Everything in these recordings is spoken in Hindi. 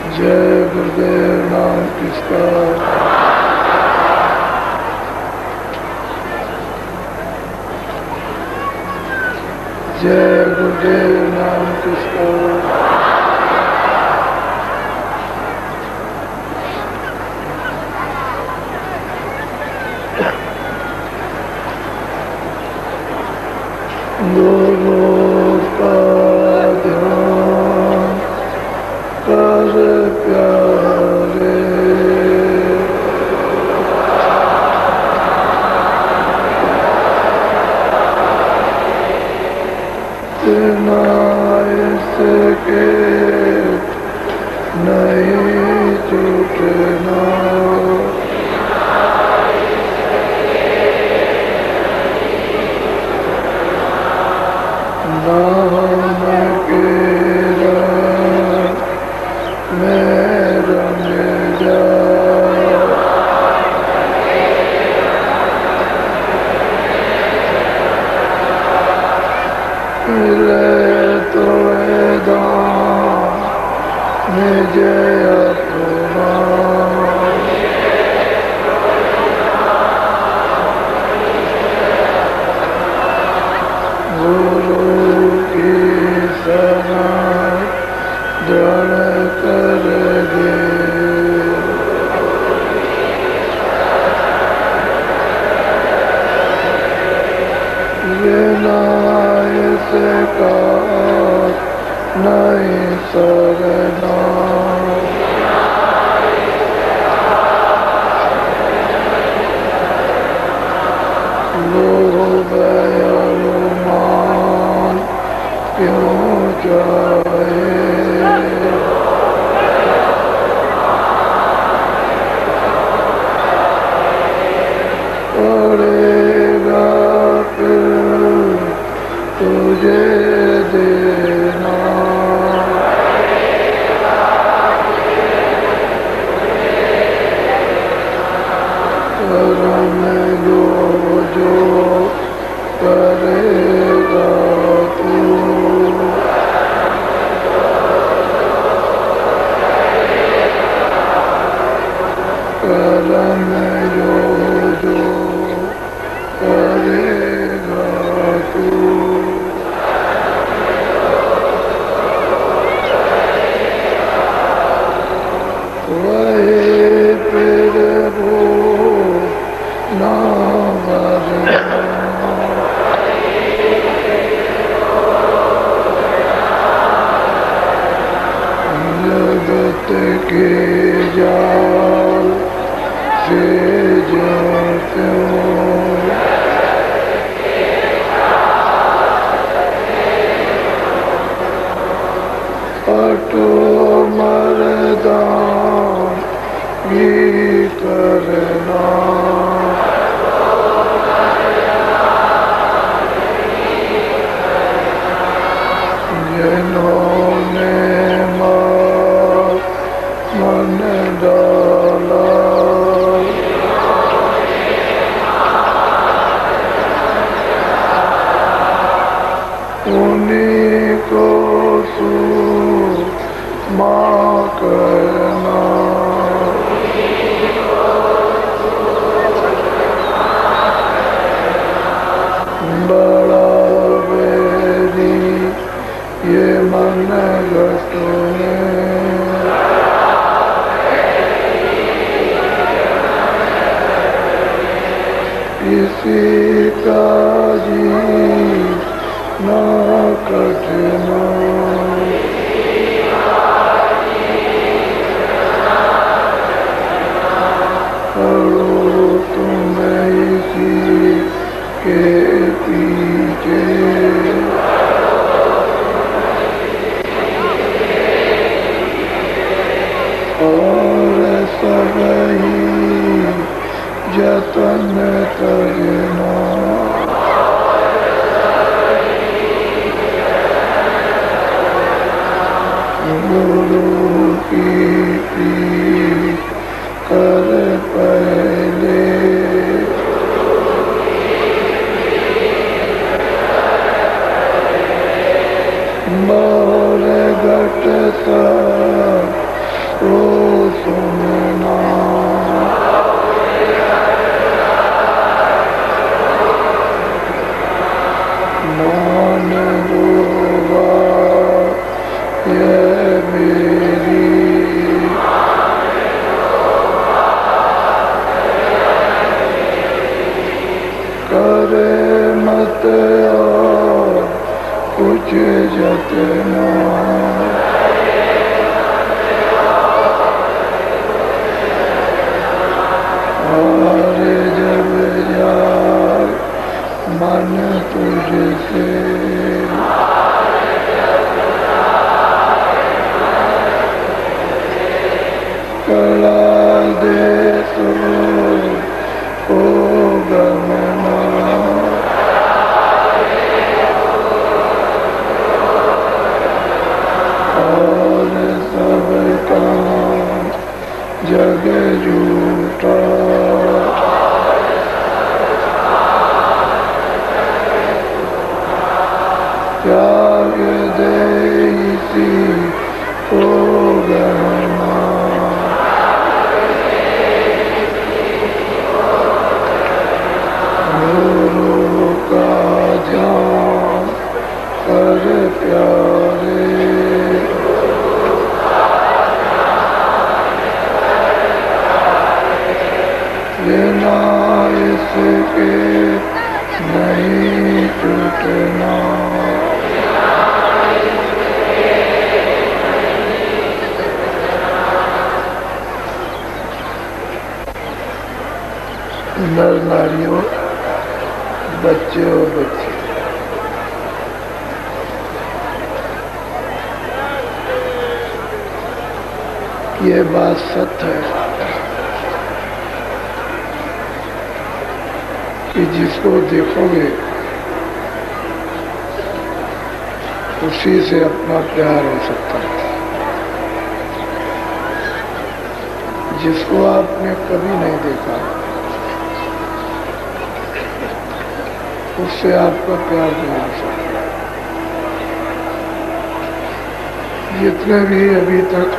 जय गुरुदेव नाम किसका। जय गुरुदेव नाम किसका। गुरु का ध्यान कर प्यारे, बिना इसके नहीं छूटना। नाम के रंग में रंग जा, मिले तो दाम मुझे अपना। गुरु की शरण दृढ़ कर दे, बिना इसका नहीं सरना। लोभ अभिमान क्यों चाहे, पड़ेगा फिर तुझे देना। कर्म जो करेगा तू, कर्म जो करेगा तू, वही फिर वो ना भरना। जगत के जाल से जाते हो, अटो मर्दान ही करना। जिन्होंने मन डाला, उन्हीं को माँ करना। बड़ा बेरी ये मन घटों में, किसी का जी ना कटना। पढ़ो तुम इसी के पीछे, और सब ही जतन करना। गुरु की कर पहले, मोर घटता को गमना और सब काम जग झूठा त्याग दे इसी को गहना गुरु का ध्यान कर प्यारे लेना इसके नहीं टूटना नर नारियों, बच्चे और बच्चे, ये बात सत्य है कि जिसको देखोगे उसी से अपना प्यार हो सकता है। जिसको आपने कभी नहीं देखा उससे आपका प्यार नहीं हो सकता। जितने भी अभी तक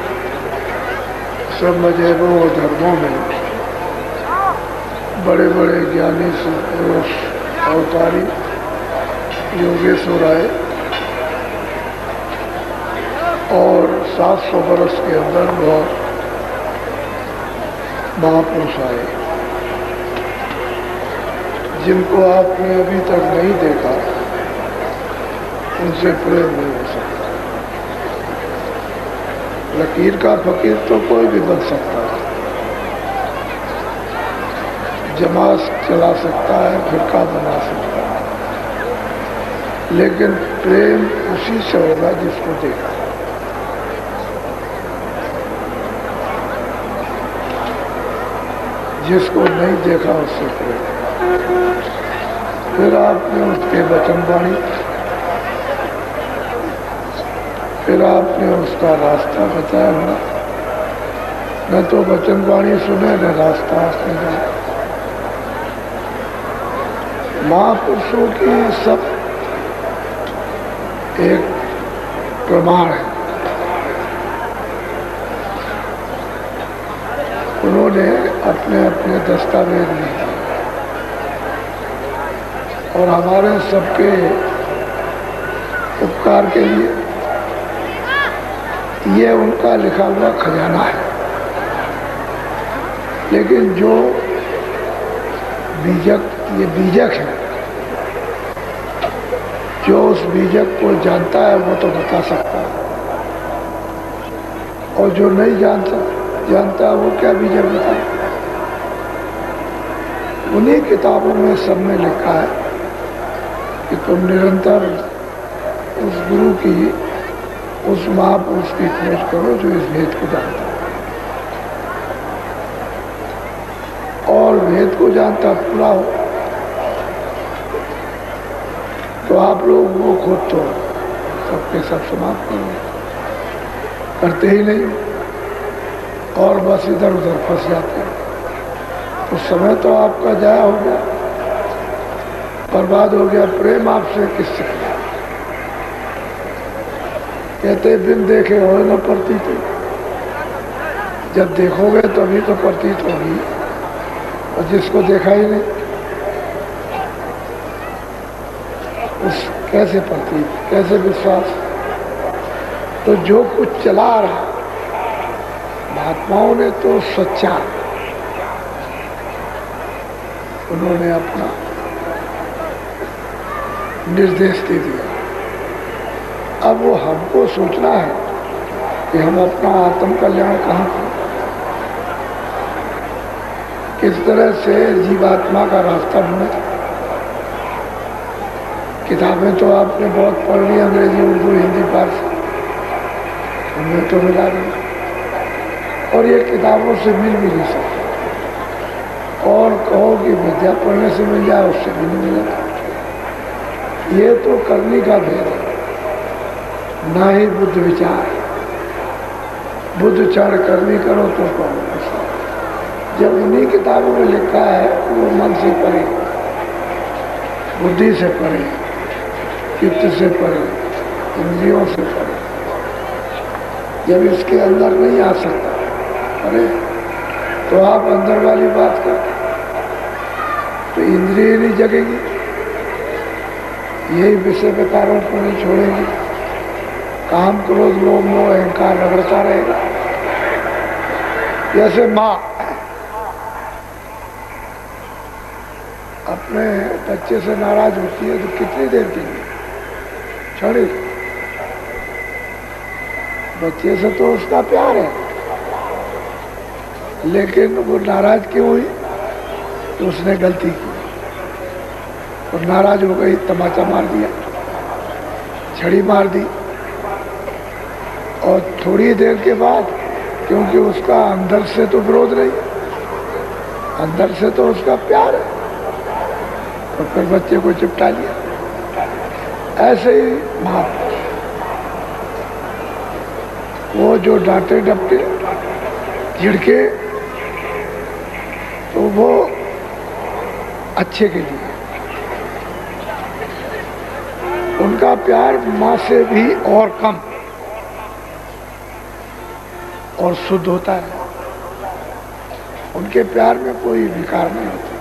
सब मजहबों और धर्मों में बड़े बड़े ज्ञानी पुरुष अवतारी योगेश्वर आए और 700 वर्ष के अंदर बहुत महापुरुष आए, जिनको आपने अभी तक नहीं देखा उनसे प्रेम नहीं हो सकता। लकीर का फकीर तो कोई भी बन सकता है, जमात चला सकता है, फिरका बना सकता है, लेकिन प्रेम उसी से होगा जिसको देखा। जिसको नहीं देखा उससे प्रेम। फिर आपने उसके वचन वाणी, फिर आपने उसका रास्ता बताया होगा। न तो वचन वाणी सुने न रास्ता आपने जाना। महापुरुषों की सब एक प्रमाण है। उन्होंने अपने अपने दस्तावेज लिए और हमारे सबके उपकार के लिए ये उनका लिखा हुआ खजाना है। लेकिन जो बीजक, ये बीजक है, जो उस बीजक को जानता है वो तो बता सकता है, और जो नहीं जानता वो क्या बीजक बताए। उन्हीं किताबों में सब में लिखा है कि तुम निरंतर उस गुरु की, उस महापुरुष की खोज करो जो इस भेद को जानता है, और भेद को जानता पूरा हो तो आप लोग वो खोज तो सबके सब समाप्त करते ही नहीं और बस इधर उधर फंस जाते हैं। तो समय तो आपका जाया हो गया, बर्बाद हो गया। प्रेम आपसे किससे किया? कहते बिन देखे हो न प्रतीत। जब देखोगे तभी तो प्रतीत होगी, और जिसको देखा ही नहीं उस कैसे प्रतीत, कैसे विश्वास? तो जो कुछ चला रहा महात्माओं ने तो सच्चा उन्होंने अपना निर्देश दे दिया। अब वो हमको सोचना है कि हम अपना आत्म कल्याण कहाँ करें, किस तरह से जीवात्मा का रास्ता ढूंढे। किताबें तो आपने बहुत पढ़ ली, अंग्रेजी, उर्दू, हिंदी, फारसी, उनमें तो मिला नहीं, और ये किताबों से मिल भी नहीं सकता। और कहो कि विद्या पढ़ने से मिल जाए, उससे भी नहीं मिलेगा। ये तो करनी का भेद है, ना ही बुद्ध विचार। बुद्ध चढ़ करनी करो तो कहो। जब उन्हीं किताबों में लिखा है वो मन से पढ़े, बुद्धि से पढ़े, चित्त से पढ़े, इंद्रियों से पढ़े। जब इसके अंदर नहीं आ सकता अरे तो आप अंदर वाली बात करते तो इंद्रिय नहीं जगेगी, यही विषय विकारों को नहीं छोड़ेगी, काम क्रोध लोभ मोह अहंकार रगड़ता रहेगा। जैसे माँ अपने बच्चे से नाराज होती है तो कितनी देर के लिए छड़ी, बच्चे से तो उसका प्यार है, लेकिन वो नाराज क्यों हुई? तो उसने गलती की और नाराज हो गई, तमाचा मार दिया, छड़ी मार दी। और थोड़ी देर के बाद, क्योंकि उसका अंदर से तो विरोध नहीं, अंदर से तो उसका प्यार है, और फिर बच्चे को चिपटा लिया। ऐसे ही माँ, वो जो डांटे डपटे झिड़के तो वो अच्छे के लिए, उनका प्यार माँ से भी और कम और शुद्ध होता है। उनके प्यार में कोई विकार नहीं होता,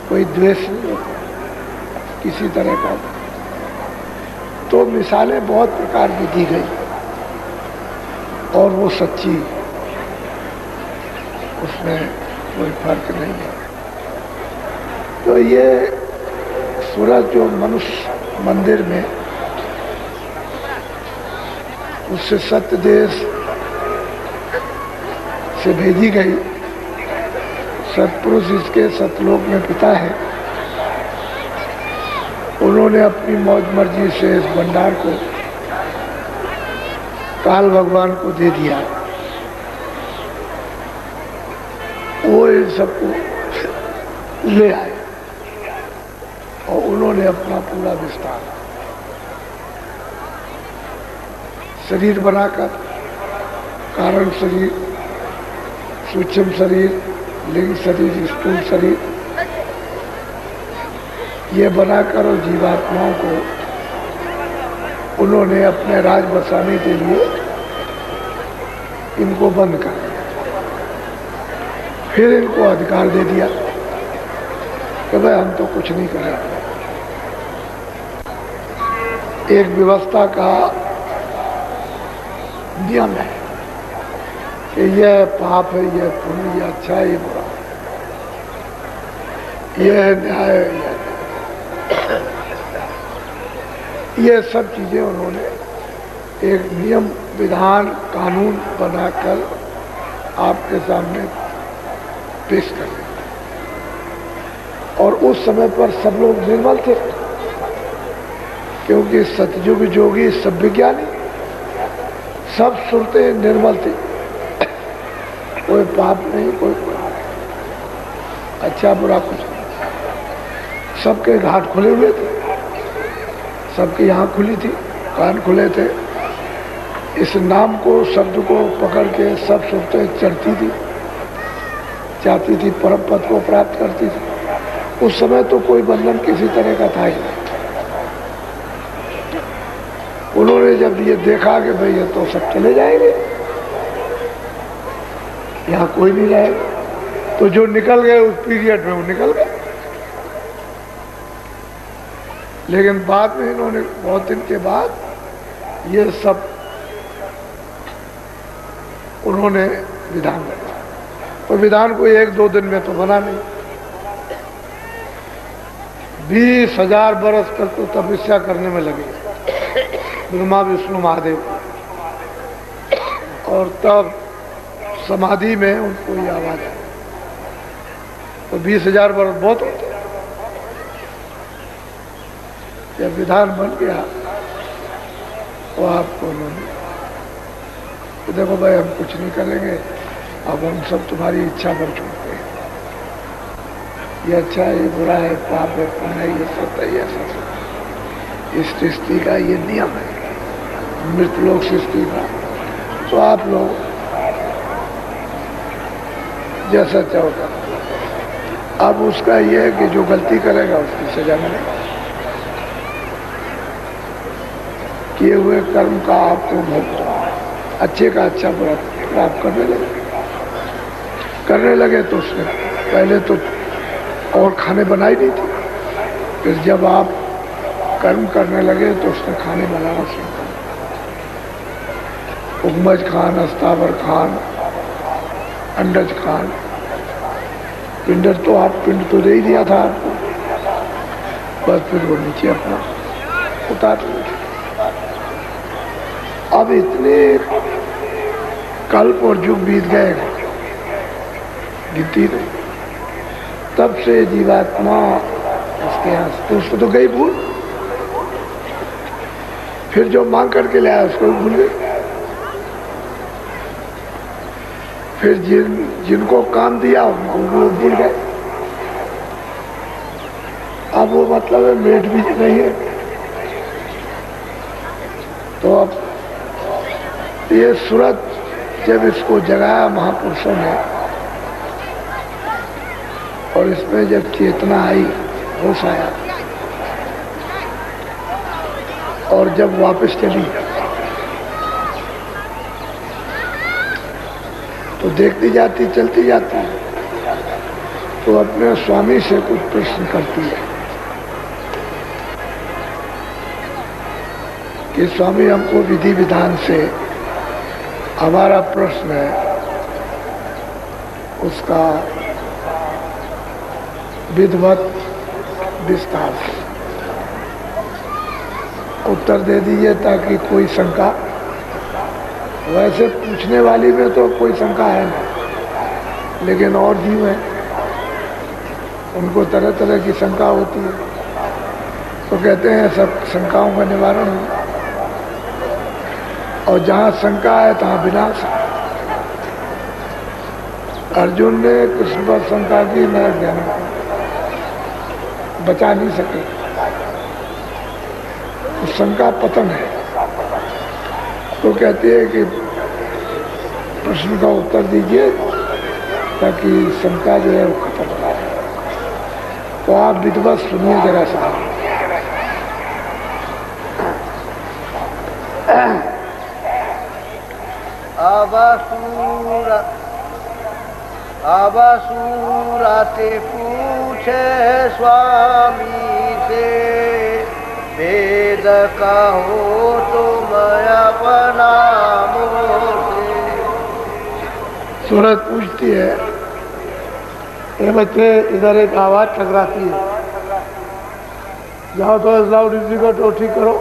कोई द्वेष नहीं होता किसी तरह का। तो मिसालें बहुत प्रकार की दी गई और वो सच्ची, उसमें कोई फर्क नहीं है। तो ये सूरज जो मनुष्य मंदिर में उससे सत्य देश से भेजी गई, सत्पुरुष इसके सतलोक में पिता है, उन्होंने अपनी मौज मर्जी से इस भंडार को काल भगवान को दे दिया। वो इन सबको ले आए और उन्होंने अपना पूरा विस्तार शरीर बनाकर, कारण शरीर, सूक्ष्म शरीर, लिंग शरीर, स्थूल शरीर, ये बनाकर और जीवात्माओं को उन्होंने अपने राज बसाने के लिए इनको बंद कर दिया। फिर इनको अधिकार दे दिया कि भाई हम तो कुछ नहीं करेंगे। एक व्यवस्था का नियम है कि यह पाप है, यह पुण्य, यह अच्छा है, यह बुरा, यह है न्याय, ये सब चीजें उन्होंने एक नियम विधान कानून बनाकर आपके सामने पेश कर दिया। और उस समय पर सब लोग निर्मल थे, क्योंकि सतयुग जोगी सब विज्ञानी, सब सुरते निर्मल थे, कोई पाप नहीं, कोई बुरा नहीं, अच्छा बुरा कुछ नहीं। सबके घाट खुले हुए थे, सबकी आँख खुली थी, कान खुले थे। इस नाम को, शब्द को पकड़ के सब सुरते चढ़ती थी, चाहती थी, परम पद को प्राप्त करती थी। उस समय तो कोई बंधन किसी तरह का था ही नहीं। उन्होंने जब ये देखा कि भाई ये तो सब चले जाएंगे, यहाँ कोई नहीं रहेगा, तो जो निकल गए उस पीरियड में वो निकल गए। लेकिन बाद में इन्होंने बहुत दिन के बाद ये सब उन्होंने विधान बनाया। तो विधान को 1-2 दिन में तो बना नहीं, 20,000 बरस तक तो तपस्या करने में लगे ब्रह्मा विष्णु महादेव, और तब समाधि में उनको ये आवाज आई। तो 20,000 बरस बहुत होते। जब विधान बन गया तो आपको उन्होंने तो देखो भाई हम कुछ नहीं करेंगे, अब हम सब तुम्हारी इच्छा पर छोड़ते हैं। ये अच्छा है, ये बुरा है, पाप है, पुण्य है, ये सत्य है, ये असत्य है। इस सृष्टि का ये नियम है, मृतलोक सृष्टि का। तो आप लोग जैसा चाहो कर। अब उसका ये है कि जो गलती करेगा उसकी सजा मिलेगी। किए हुए कर्म का आपको भोग अच्छे का अच्छा प्राप्त करने लगे तो उसने पहले तो और खाने बनाई नहीं थी, फिर जब आप कर्म करने लगे तो उसने खाने बनाना सीखा। उगमज खान, अस्तावर खान, अंडज खान, पिंडर तो आप पिंड तो दे ही दिया था आपको, बस फिर वो नीचे अपना उतार लिया। अब इतने कल्प और युग बीत गए, गिनती नहीं, तब से जीवात्मा उसके यहाँ तो उसको तो गई भूल, फिर जो मांग करके ले आया उसको भी भूल गई। फिर जिनको काम दिया उनको वो भूल गए। अब वो मतलब है मेट भी नहीं है। तो अब ये सूरत जब इसको जगाया महापुरुषों ने और इसमें जब चेतना आई, होश आया और जब वापस चली तो देखती जाती, चलती जाती, तो अपने स्वामी से कुछ प्रश्न करती है कि स्वामी हमको विधि विधान से हमारा प्रश्न है उसका विधिवत विस्तार से उत्तर दे दीजिए ताकि कोई शंका, वैसे पूछने वाली में तो कोई शंका है नहीं, लेकिन और जीव हैं उनको तरह तरह की शंका होती है, तो कहते हैं सब शंकाओं का निवारण हो, और जहाँ शंका है तहाँ विनाश है। अर्जुन ने कृष्ण पर शंका की, न ज्ञान बचा नहीं सके, तो शंका पतन है। तो कहते हैं कि प्रश्न का उत्तर दीजिए ताकि शंका जो है वो खत्म हो जाए। तो आप विधिवत सुनिए जरा सा। अबसूरते पूछे स्वामी से, वेद कहो तुम अपना मोसे। सूरत पूछती है, ये बच्चे इधर एक आवाज टकराती है, जाओ तो लाउड स्पीकर तो ठीक करो,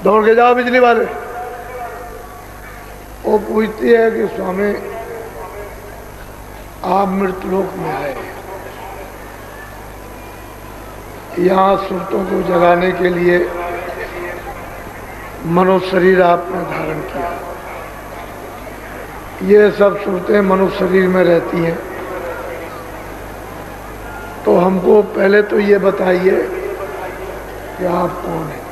दौड़ के जाओ बिजली वाले। वो पूछती है कि स्वामी आप मृतलोक में आए, यहाँ सुरतों को जगाने के लिए मनुष्य शरीर आपने धारण किया, ये सब सुरतें मनुष्य शरीर में रहती हैं, तो हमको पहले तो ये बताइए कि आप कौन हैं।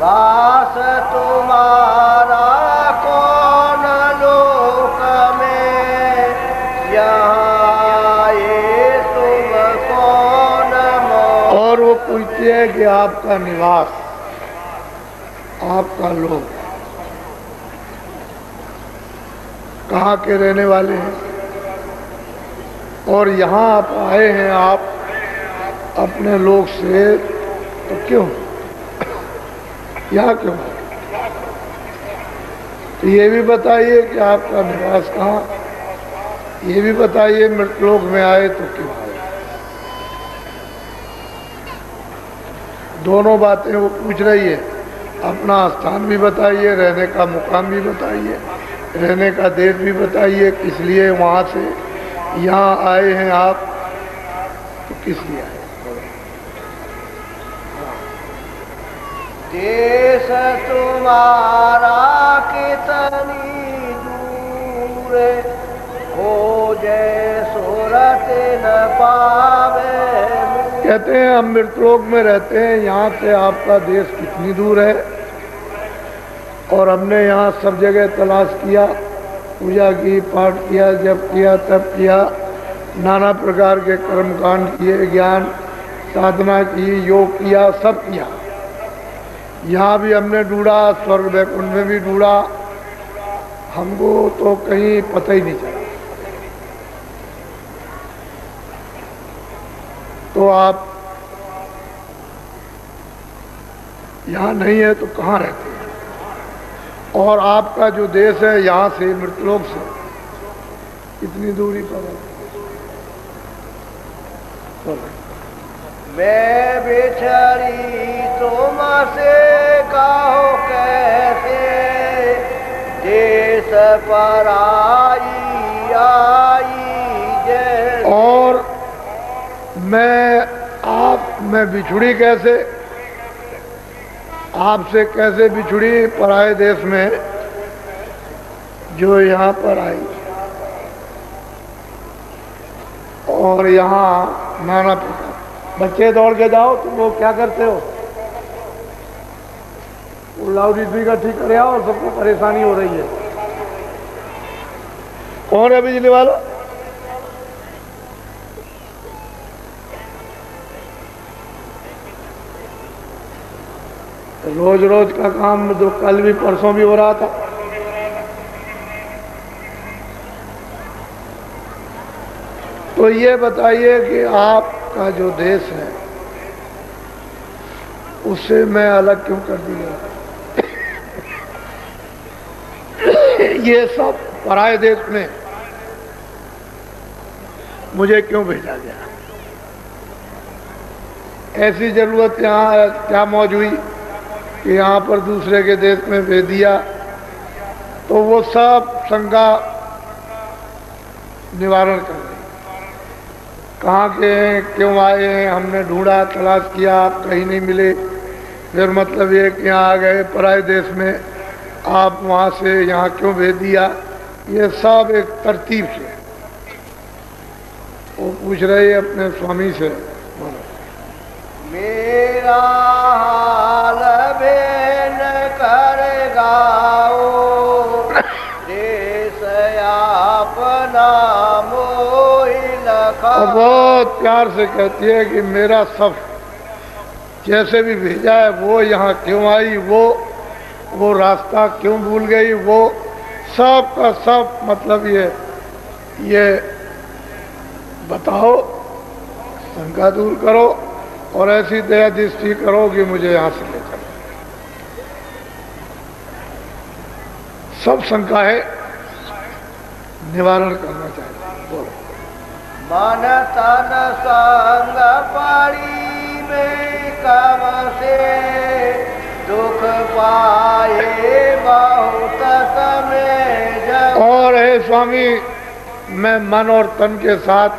वास तुम्हारा कौन लोक में, यहाँ ये तुम कौन मो। और वो पूछती है कि आपका निवास, आपका लोक कहाँ के रहने वाले हैं, और यहाँ आप आए हैं आप अपने लोक से, तो क्यों यहाँ क्यों? तो ये भी बताइए कि आपका निवास कहाँ, ये भी बताइए मृतलोक में आए तो क्यों आए। दोनों बातें वो पूछ रही है, अपना स्थान भी बताइए, रहने का मुकाम भी बताइए, रहने का देश भी बताइए, किस लिए वहाँ से यहाँ आए हैं आप, तो किस लिए आए। देश तुम्हारा कितनी दूर पावे। कहते हैं हम मृतलोक में रहते हैं, यहाँ से आपका देश कितनी दूर है। और हमने यहाँ सब जगह तलाश किया, पूजा की, पाठ किया, जप किया, तप किया, नाना प्रकार के कर्मकांड किए, ज्ञान साधना की, योग किया, सब किया। यहाँ भी हमने ढूंढा, स्वर्ग वैकुंठ में भी ढूंढा, हमको तो कहीं पता ही नहीं चला। तो आप यहाँ नहीं है तो कहाँ रहते हैं? और आपका जो देश है यहाँ से मृतलोक से कितनी दूरी पर है? मैं बिछड़ी तुमसे कहो कैसे, देश पर आई जैसे। और मैं बिछुड़ी कैसे, आपसे कैसे बिछुड़ी पराए देश में जो यहाँ पर आई। और यहाँ नाना प्रकार बच्चे दौड़ के जाओ, तुम लोग क्या करते हो? वो लाउड स्पीकर ठीक करे आओ, और सबको परेशानी हो रही है। कौन है बिजली वाला? रोज रोज का काम तो कल भी परसों भी हो रहा था। तो ये बताइए कि आपका जो देश है उससे मैं अलग क्यों कर दिया? ये सब पराये देश में मुझे क्यों भेजा गया? ऐसी जरूरत यहाँ क्या मौज हुई कि यहाँ पर दूसरे के देश में भेज दिया? तो वो सब शंका निवारण कर रहे। कहाँ के हैं, क्यों आए हैं, हमने ढूंढा, तलाश किया, आप कहीं नहीं मिले। फिर मतलब ये कि यहाँ आ गए पराये देश में, आप वहाँ से यहाँ क्यों भेज दिया? ये सब एक तरतीब से वो पूछ रहे अपने स्वामी से। मेरा हाल बेन कर गाओ, देश अपना मोहि लखा। और बहुत प्यार से कहती है कि मेरा सब जैसे भी भेजा है वो यहाँ क्यों आई, वो रास्ता क्यों भूल गई, वो सब का सब मतलब ये बताओ, शंका दूर करो और ऐसी दया दृष्टि करो कि मुझे यहाँ से ले चलो। सब शंका है निवारण करना चाहिए। बोलो। मन तन संग पड़ी में कम से, दुख पाए बहुत समय जब। और हे स्वामी, मैं मन और तन के साथ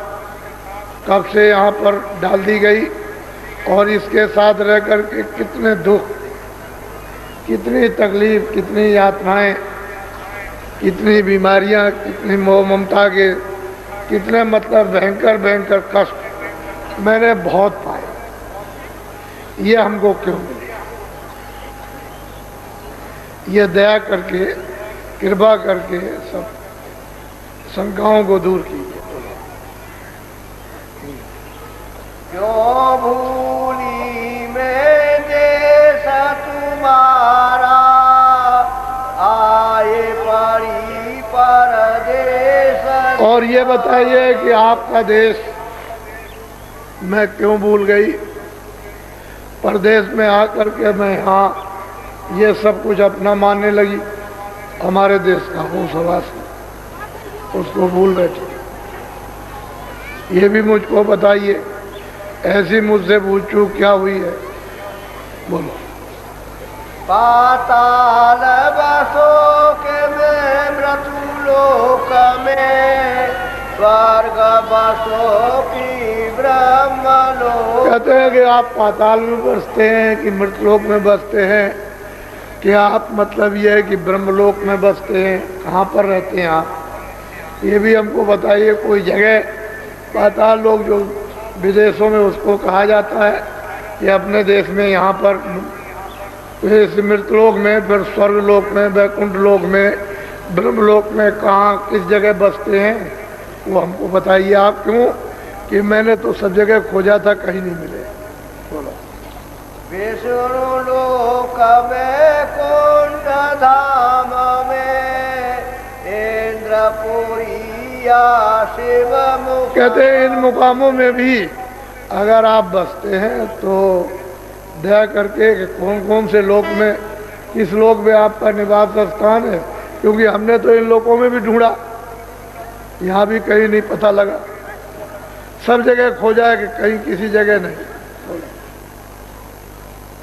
कब से यहाँ पर डाल दी गई, और इसके साथ रह कर के कितने दुख, कितनी तकलीफ, कितनी यातनाएं, कितनी बीमारियां, कितनी मोह ममता के कितने मतलब भयंकर भयंकर कष्ट मैंने बहुत पाए। ये हमको क्यों मिले? ये दया करके, कृपा करके सब शंकाओं को दूर कीजिए। क्यों भूली मैं देश तुम्हारा, आए पड़ी परदेश। और ये बताइए कि आपका देश मैं क्यों भूल गई? परदेश में आकर के मैं यहाँ ये सब कुछ अपना मानने लगी। हमारे देश का वो सवास उसको भूल बैठी। ये भी मुझको बताइए, ऐसी मुझसे भूल चूक क्या हुई है? बोलो। पाताल बसो के में मृत्युलोक में, स्वर्ग बसो की ब्रह्मलोक। कहते हैं कि आप पाताल में बसते हैं कि मृतलोक में बसते हैं, कि आप मतलब ये है कि ब्रह्मलोक में बसते हैं, कहाँ पर रहते हैं आप? ये भी हमको बताइए, कोई जगह पाताल लोक जो विदेशों में उसको कहा जाता है कि अपने देश में यहाँ पर मृतलोक में, फिर स्वर्गलोक में, वैकुंठ लोक में, ब्रह्मलोक में कहाँ किस जगह बसते हैं वो हमको बताइए आप। क्यों कि मैंने तो सब जगह खोजा था, कहीं नहीं मिले। बोलो। विष्णु लोक वैकुंठ धाम में इंद्रपुरी या शिव मुख। कहते हैं इन मुकामों में भी अगर आप बसते हैं तो दया करके कि कौन कौन से लोक में, किस लोक में आपका निवास स्थान है, क्योंकि हमने तो इन लोकों में भी ढूंढा, यहाँ भी कहीं नहीं पता लगा। सब जगह खोजा है कि कहीं किसी जगह नहीं।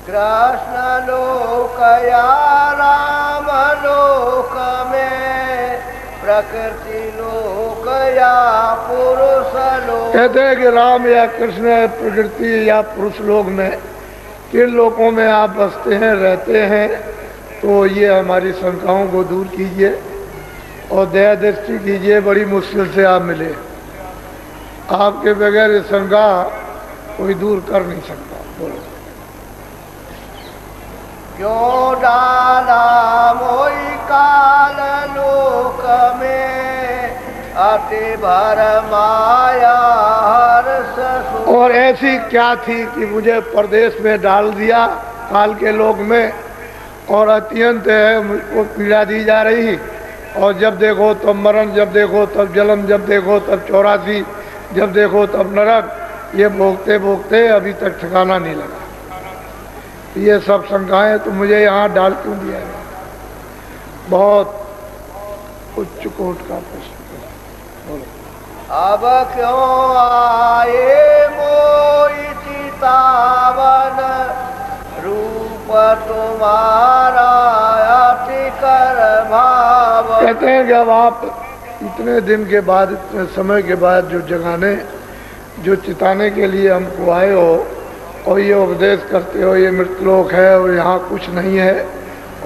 कृष्ण लोक या राम लोक में, प्रकृति लोक या पुरुष लोक। कहते हैं कि राम या कृष्ण, प्रकृति या पुरुष लोक में किन लोकों में आप बसते हैं, रहते हैं, तो ये हमारी शंकाओं को दूर कीजिए और दया दृष्टि कीजिए। बड़ी मुश्किल से आप मिले, आपके बगैर ये शंका कोई दूर कर नहीं सकता। बोलो। क्यों डाला मोई काल लोक में, अति भर माया हर्ष। और ऐसी क्या थी कि मुझे परदेश में डाल दिया काल के लोक में, और अत्यंत है मुझको पीड़ा दी जा रही, और जब देखो तब मरण, जब देखो तब जन्म, जब देखो तब 84, जब देखो तब नरक। ये भोगते भोगते अभी तक ठिकाना नहीं लगा। ये सब शंकाएं तो मुझे यहाँ डाल क्यों दिया है? बहुत उच्च कोट का प्रश्न। अब क्यों आए मोई चितावन, रूप तुम्हारा अति कर भाव। कहते हैं कि अब आप इतने दिन के बाद, इतने समय के बाद जो जगाने, जो चिताने के लिए हमको आए हो और ये उपदेश करते हो ये मृतलोक है और यहाँ कुछ नहीं है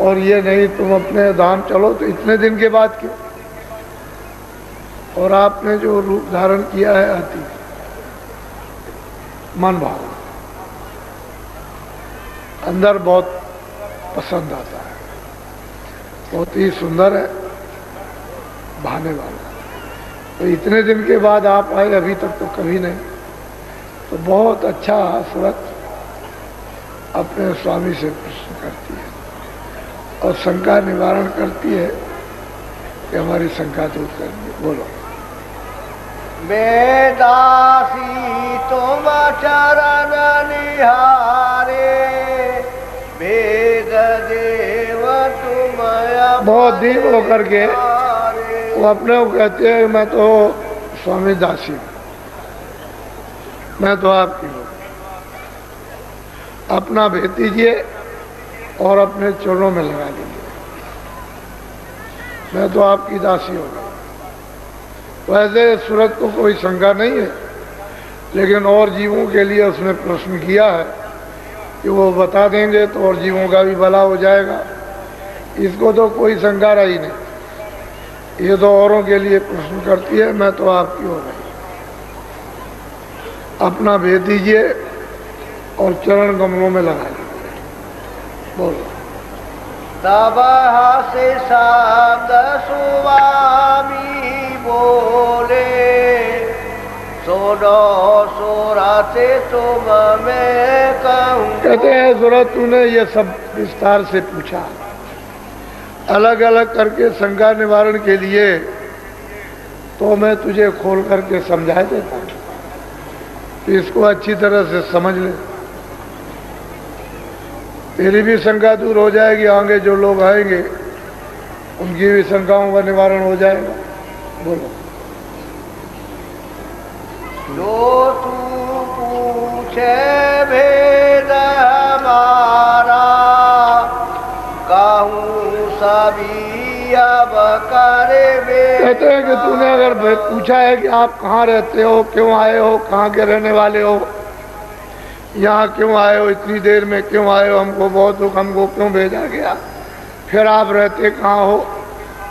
और ये नहीं, तुम अपने धाम चलो, तो इतने दिन के बाद क्यों? और आपने जो रूप धारण किया है अति मन भाव, अंदर बहुत पसंद आता है, बहुत ही सुंदर है, भाने वाला। तो इतने दिन के बाद आप आए, अभी तक तो कभी नहीं, तो बहुत अच्छा सूरत अपने स्वामी से प्रश्न करती है और शंका निवारण करती है कि हमारी शंका दूर करनी। बोलो। बेदासी तुम चरण निहारे, वेद देव तुम। बहुत दीन होकर के वो अपने को कहते हैं मैं तो स्वामी दासी हूँ, मैं तो आपकी हूँ, अपना भेज दीजिए और अपने चरणों में लगा दीजिए, मैं तो आपकी दासी हूँ। वैसे सूरत को कोई शंका नहीं है, लेकिन और जीवों के लिए उसने प्रश्न किया है कि वो बता देंगे तो और जीवों का भी भला हो जाएगा। इसको तो कोई शंका रही नहीं, ये तो औरों के लिए प्रश्न करती है, मैं तो आपकी हो गई, अपना भेज दीजिए और चरण कमलों में लगा दीजिए। बोलो। तब हसे शब्द स्वामी बोले, सुनो सूरत तुम मैं कहूँ। कहते हैं सूरत तूने ये सब विस्तार से पूछा, अलग अलग करके शंका निवारण के लिए, तो मैं तुझे खोल करके समझा देता हूँ, तो इसको अच्छी तरह से समझ ले, तेरी भी शंका दूर हो जाएगी, आगे जो लोग आएंगे उनकी भी शंकाओं का निवारण हो जाएगा। बोलो। जो तू पूछे भेद हमारा, कहूँ सभी अब करे। कहते हैं कि तूने अगर पूछा है कि आप कहाँ रहते हो, क्यों आए हो, कहाँ के रहने वाले हो, यहाँ क्यों आए हो, इतनी देर में क्यों आए हो, हमको बहुत दुख, हमको क्यों भेजा गया, फिर आप रहते कहाँ हो,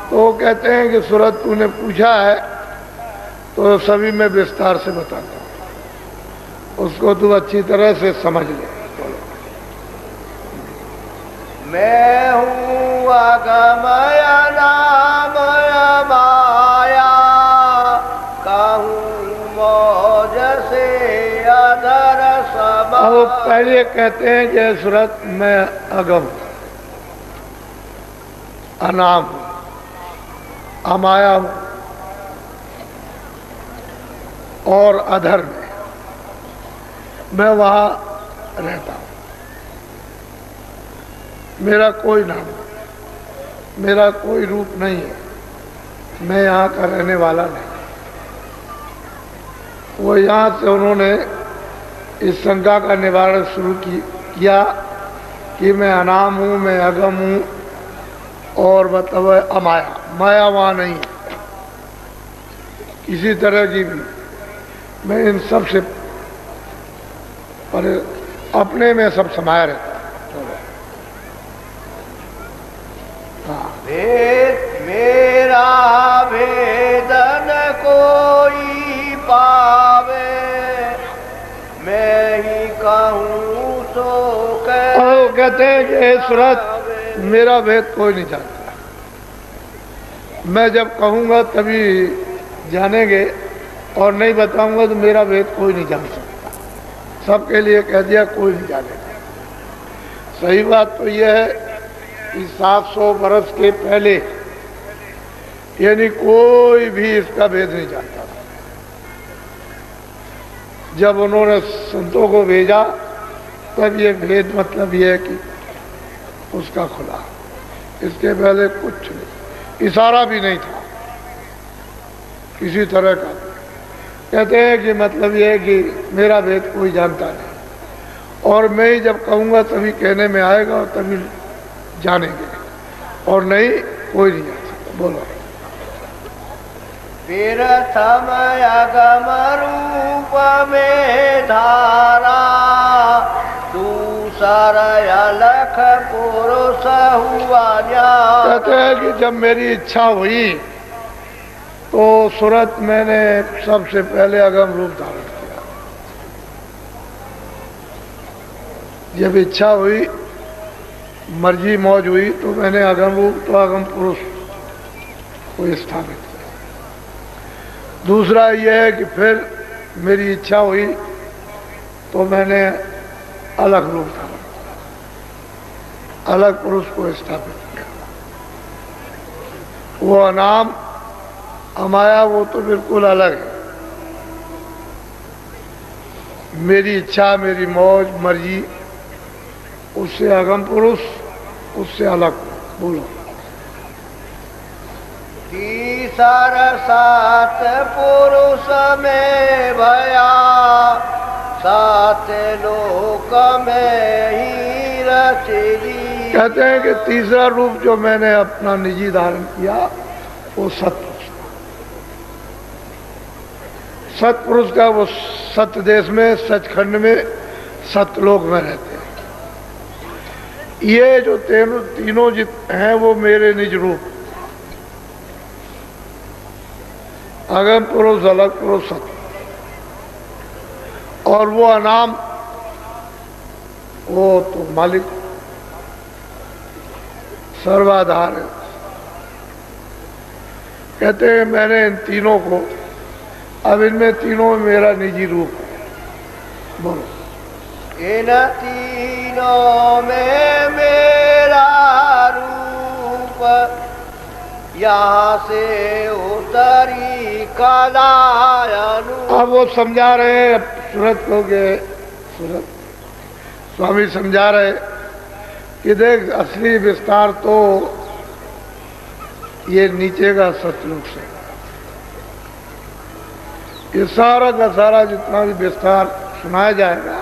तो कहते हैं कि सूरत तूने पूछा है तो सभी मैं विस्तार से बताता हूँ, उसको तू अच्छी तरह से समझ ले। मैं हूँ अगमय नामय माया, कहूँ मौज से अधर समा। अब पहले कहते हैं जय सुरत मैं अगम अनाम हूँ, अमाया हूँ और अधर में मैं वहाँ रहता हूँ। मेरा कोई नाम, मेरा कोई रूप नहीं है, मैं यहाँ का रहने वाला नहीं। वो यहाँ से उन्होंने इस शंका का निवारण शुरू किया कि मैं अनाम हूँ, मैं अगम हूँ और मतलब अमाया, माया वहाँ नहीं है किसी तरह की भी। मैं इन सब से पर अपने में सब समाया रहता। मेरा भेदन कोई पावे, मैं ही कहूँ सो कहते हैं कि हे सुरत मेरा भेद कोई नहीं जानता, मैं जब कहूँगा तभी जानेंगे और नहीं बताऊंगा तो मेरा भेद कोई नहीं जान सकता। सबके लिए कह दिया कोई नहीं जानेगा। सही बात तो यह है कि 700 वर्ष के पहले यानी कोई भी इसका भेद नहीं जानता था। जब उन्होंने संतों को भेजा तब ये भेद मतलब ये है कि उसका खुला, इसके पहले कुछ नहीं, इशारा भी नहीं था किसी तरह का। कहते हैं कि मतलब ये है कि मेरा भेद कोई जानता नहीं और मैं ही जब कहूँगा तभी कहने में आएगा और तभी जानेंगे और नहीं कोई नहीं जान सकता। बोलो। प्रथम अगम रूप में धारा, दूसरा अलख पुरुष हुआ ज्ञान। कहते हैं कि जब मेरी इच्छा हुई तो सुरत मैंने सबसे पहले अगम रूप धारण किया। जब इच्छा हुई, मर्जी मौज हुई तो मैंने अगम रूप तो अगम पुरुष को स्थापित किया। दूसरा यह है कि फिर मेरी इच्छा हुई तो मैंने अलग रूप धारण किया, अलग पुरुष को स्थापित किया। वो अनाम अमाया वो तो बिल्कुल अलग है। मेरी इच्छा, मेरी मौज मर्जी, उससे अगम पुरुष, उससे अलग। बोलो। तीसर सात पुरुष में भया, सात लोक में ही रचली। कहते हैं कि तीसरा रूप जो मैंने अपना निजी धारण किया वो सत्पुरुष। सत्पुरुष का वो सत्य देश में, सचखंड में, सतलोक में रहते हैं। ये जो तीनों हैं वो मेरे निज रूप, अगम पुरुष, अलग पुरुष, सत्य। और वो अनाम वो तो मालिक सर्वाधार है। कहते हैं मैंने इन तीनों को, अब इनमें तीनों में मेरा निजी रूप है। बोलो। इन तीनों में मेरा रूप, यहाँ से उतरी कलायनु। अब वो समझा रहे हैं सूरत को के, सूरत स्वामी समझा रहे कि देख असली विस्तार तो ये नीचे का सतलोक से, ये सारा का सारा जितना भी विस्तार सुनाया जाएगा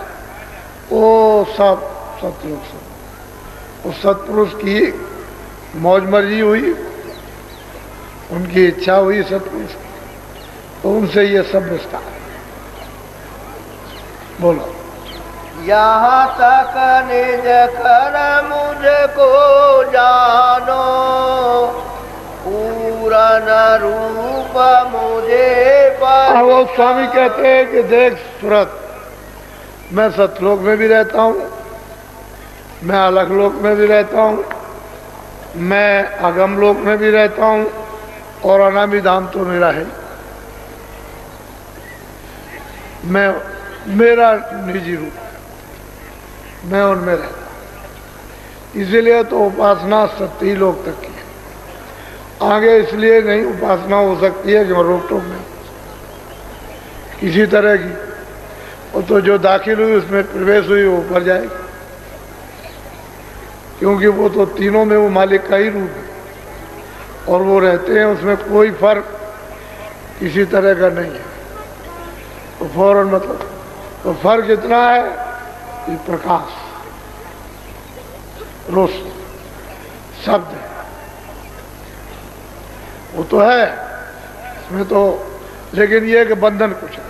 वो सब सतलोक से। उस सतपुरुष की मौज मर्जी हुई, उनकी इच्छा हुई सतपुरुष की, तो उनसे ये सब विस्तार। बोलो। यहाँ तक निज कर मुझको जानो, पूरन रूप मुझे पर। वो स्वामी कहते हैं कि देख सूरत, मैं सतलोक में भी रहता हूँ, मैं अलग लोक में भी रहता हूँ, मैं अगम लोक में भी रहता हूँ, और अनामी धाम तो मेरा है। मैं, मेरा निजी रूप, मैं उनमें रहता हूँ। इसीलिए तो उपासना सत्य लोक तक की है, आगे इसलिए नहीं उपासना हो सकती है कि मैं रोक टोक नहीं किसी तरह की। और तो जो दाखिल हुई उसमें प्रवेश हुई वो ऊपर जाएगी, क्योंकि वो तो तीनों में वो मालिक का ही रूप है और वो रहते हैं, उसमें कोई फर्क किसी तरह का नहीं है। तो फौरन मतलब तो फर्क इतना है कि प्रकाश, रोशनी, शब्द है, वो तो है इसमें तो, लेकिन ये कि बंधन कुछ नहीं।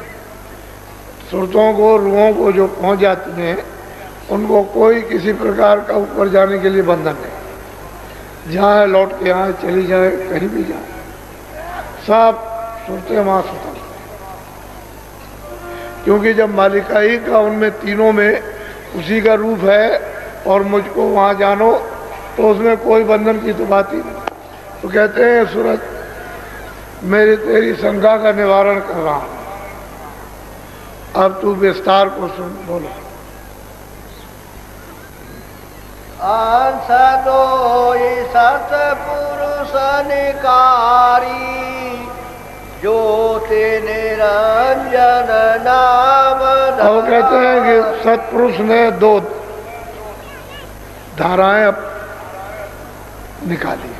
सुरतों को, रूहों को जो पहुंच जाती हैं उनको कोई किसी प्रकार का ऊपर जाने के लिए बंधन नहीं। जहाँ लौट के यहाँ चली जाए, कहीं भी जाए, सब सुरते वहाँ स्वतंत्र। क्योंकि जब मालिकाई का उनमें तीनों में उसी का रूप है और मुझको वहाँ जानो, तो उसमें कोई बंधन की तो बात ही नहीं। तो कहते हैं सूरत, मेरी तेरी शंका का निवारण कर रहा हूँ, अब तू विस्तार को सुन। बोलो। अंसदोई सतपुरुष निकारी, ज्योति निरंजन नाम। अब कहते हैं कि सतपुरुष ने दो धाराएं अब निकाली,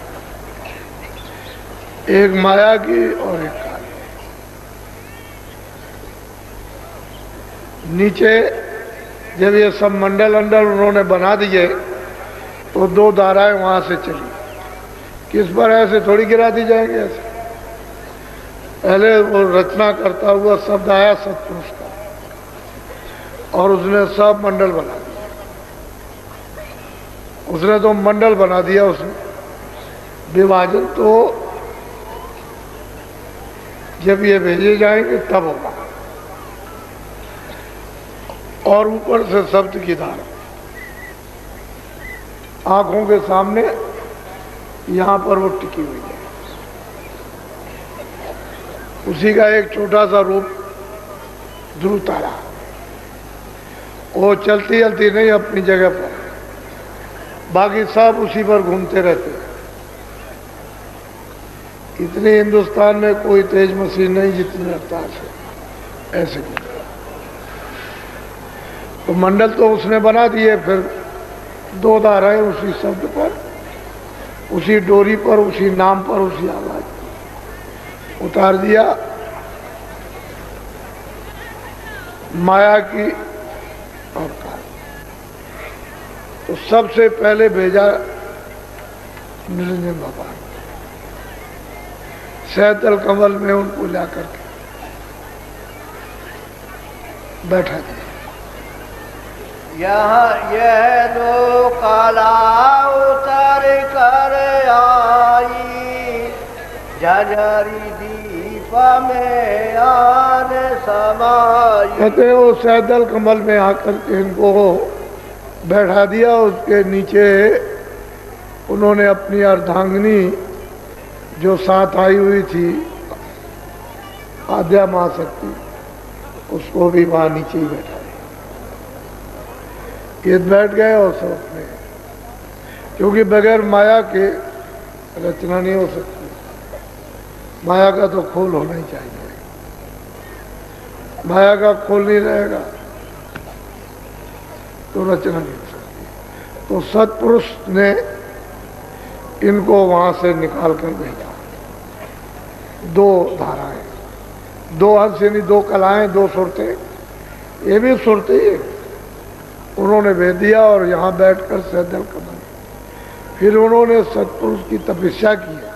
एक माया की और एक काली। नीचे जब ये सब मंडल अंडल उन्होंने बना दिए तो दो धाराएं वहां से चली। किस पर? ऐसे थोड़ी गिरा दी जाएंगे ऐसे। पहले वो रचना करता हुआ शब्द आया सतपुरुष का और उसने सब मंडल बना दिया। उसने तो मंडल बना दिया, उसने विभाजन तो जब ये भेजे जाएंगे तब होगा। और ऊपर से शब्द की धारा आंखों के सामने यहां पर वो टिकी हुई है। उसी का एक छोटा सा रूप ध्रुव तारा, वो चलती चलती नहीं अपनी जगह पर, बाकी सब उसी पर घूमते रहते हैं। इतनी हिंदुस्तान में कोई तेज मशीन नहीं जितनी रफ्तार से ऐसे घूमते। तो मंडल तो उसने बना दिए, फिर दो धाराएं उसी शब्द पर, उसी डोरी पर, उसी नाम पर, उसी आवाज उतार दिया। माया की और काल। तो सबसे पहले भेजा निरंजन भगवान, सहतल कमल में उनको ला करके बैठा दिया। यह दो कला उतर कर आई, झझरी दीप में आन समाई। कहते हैं वो सहदल कमल में आकर के इनको बैठा दिया। उसके नीचे उन्होंने अपनी अर्धांगिनी जो साथ आई हुई थी आद्या महाशक्ति, उसको भी वहां नीचे ही बैठा। ये बैठ गए और सब अपने, क्योंकि बगैर माया के रचना नहीं हो सकती। माया का तो खोल होना ही चाहिए। माया का खोल नहीं रहेगा तो रचना नहीं हो सकती। तो सत्पुरुष ने इनको वहां से निकाल कर भेजा। दो धाराएं, दो अंश यानी दो कलाएं, दो सुरतें, ये भी सुरते ही उन्होंने भेज दिया। और यहाँ बैठकर सहदल कमल, फिर उन्होंने सत्पुरुष की तपस्या की है।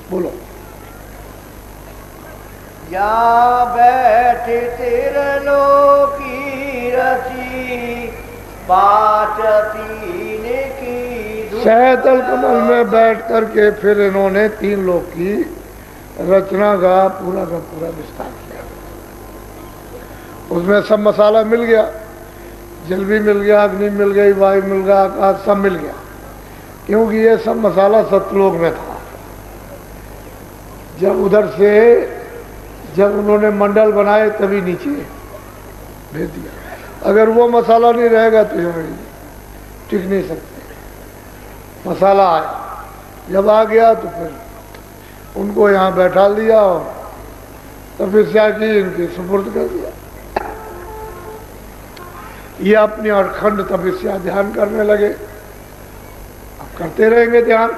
बोलो। या बैठे तिरलोकी रची, पाँच तीन की। सहदल कमल में बैठ करके फिर इन्होंने तीन लोक की रचना का पूरा विस्तार किया। उसमें सब मसाला मिल गया, जल भी मिल गया, अग्नि मिल गई, वायु मिल गया, आकाश सब मिल गया, क्योंकि ये सब मसाला सतलोक में था। जब उधर से जब उन्होंने मंडल बनाए तभी नीचे भेज दिया। अगर वो मसाला नहीं रहेगा तो यहाँ टिक नहीं सकते। मसाला आया, जब आ गया तो फिर उनको यहाँ बैठा दिया और तपस्या की, इनके सुपुर्द कर दिया। ये अपनी अखंड तपस्या ध्यान करने लगे। अब करते रहेंगे ध्यान,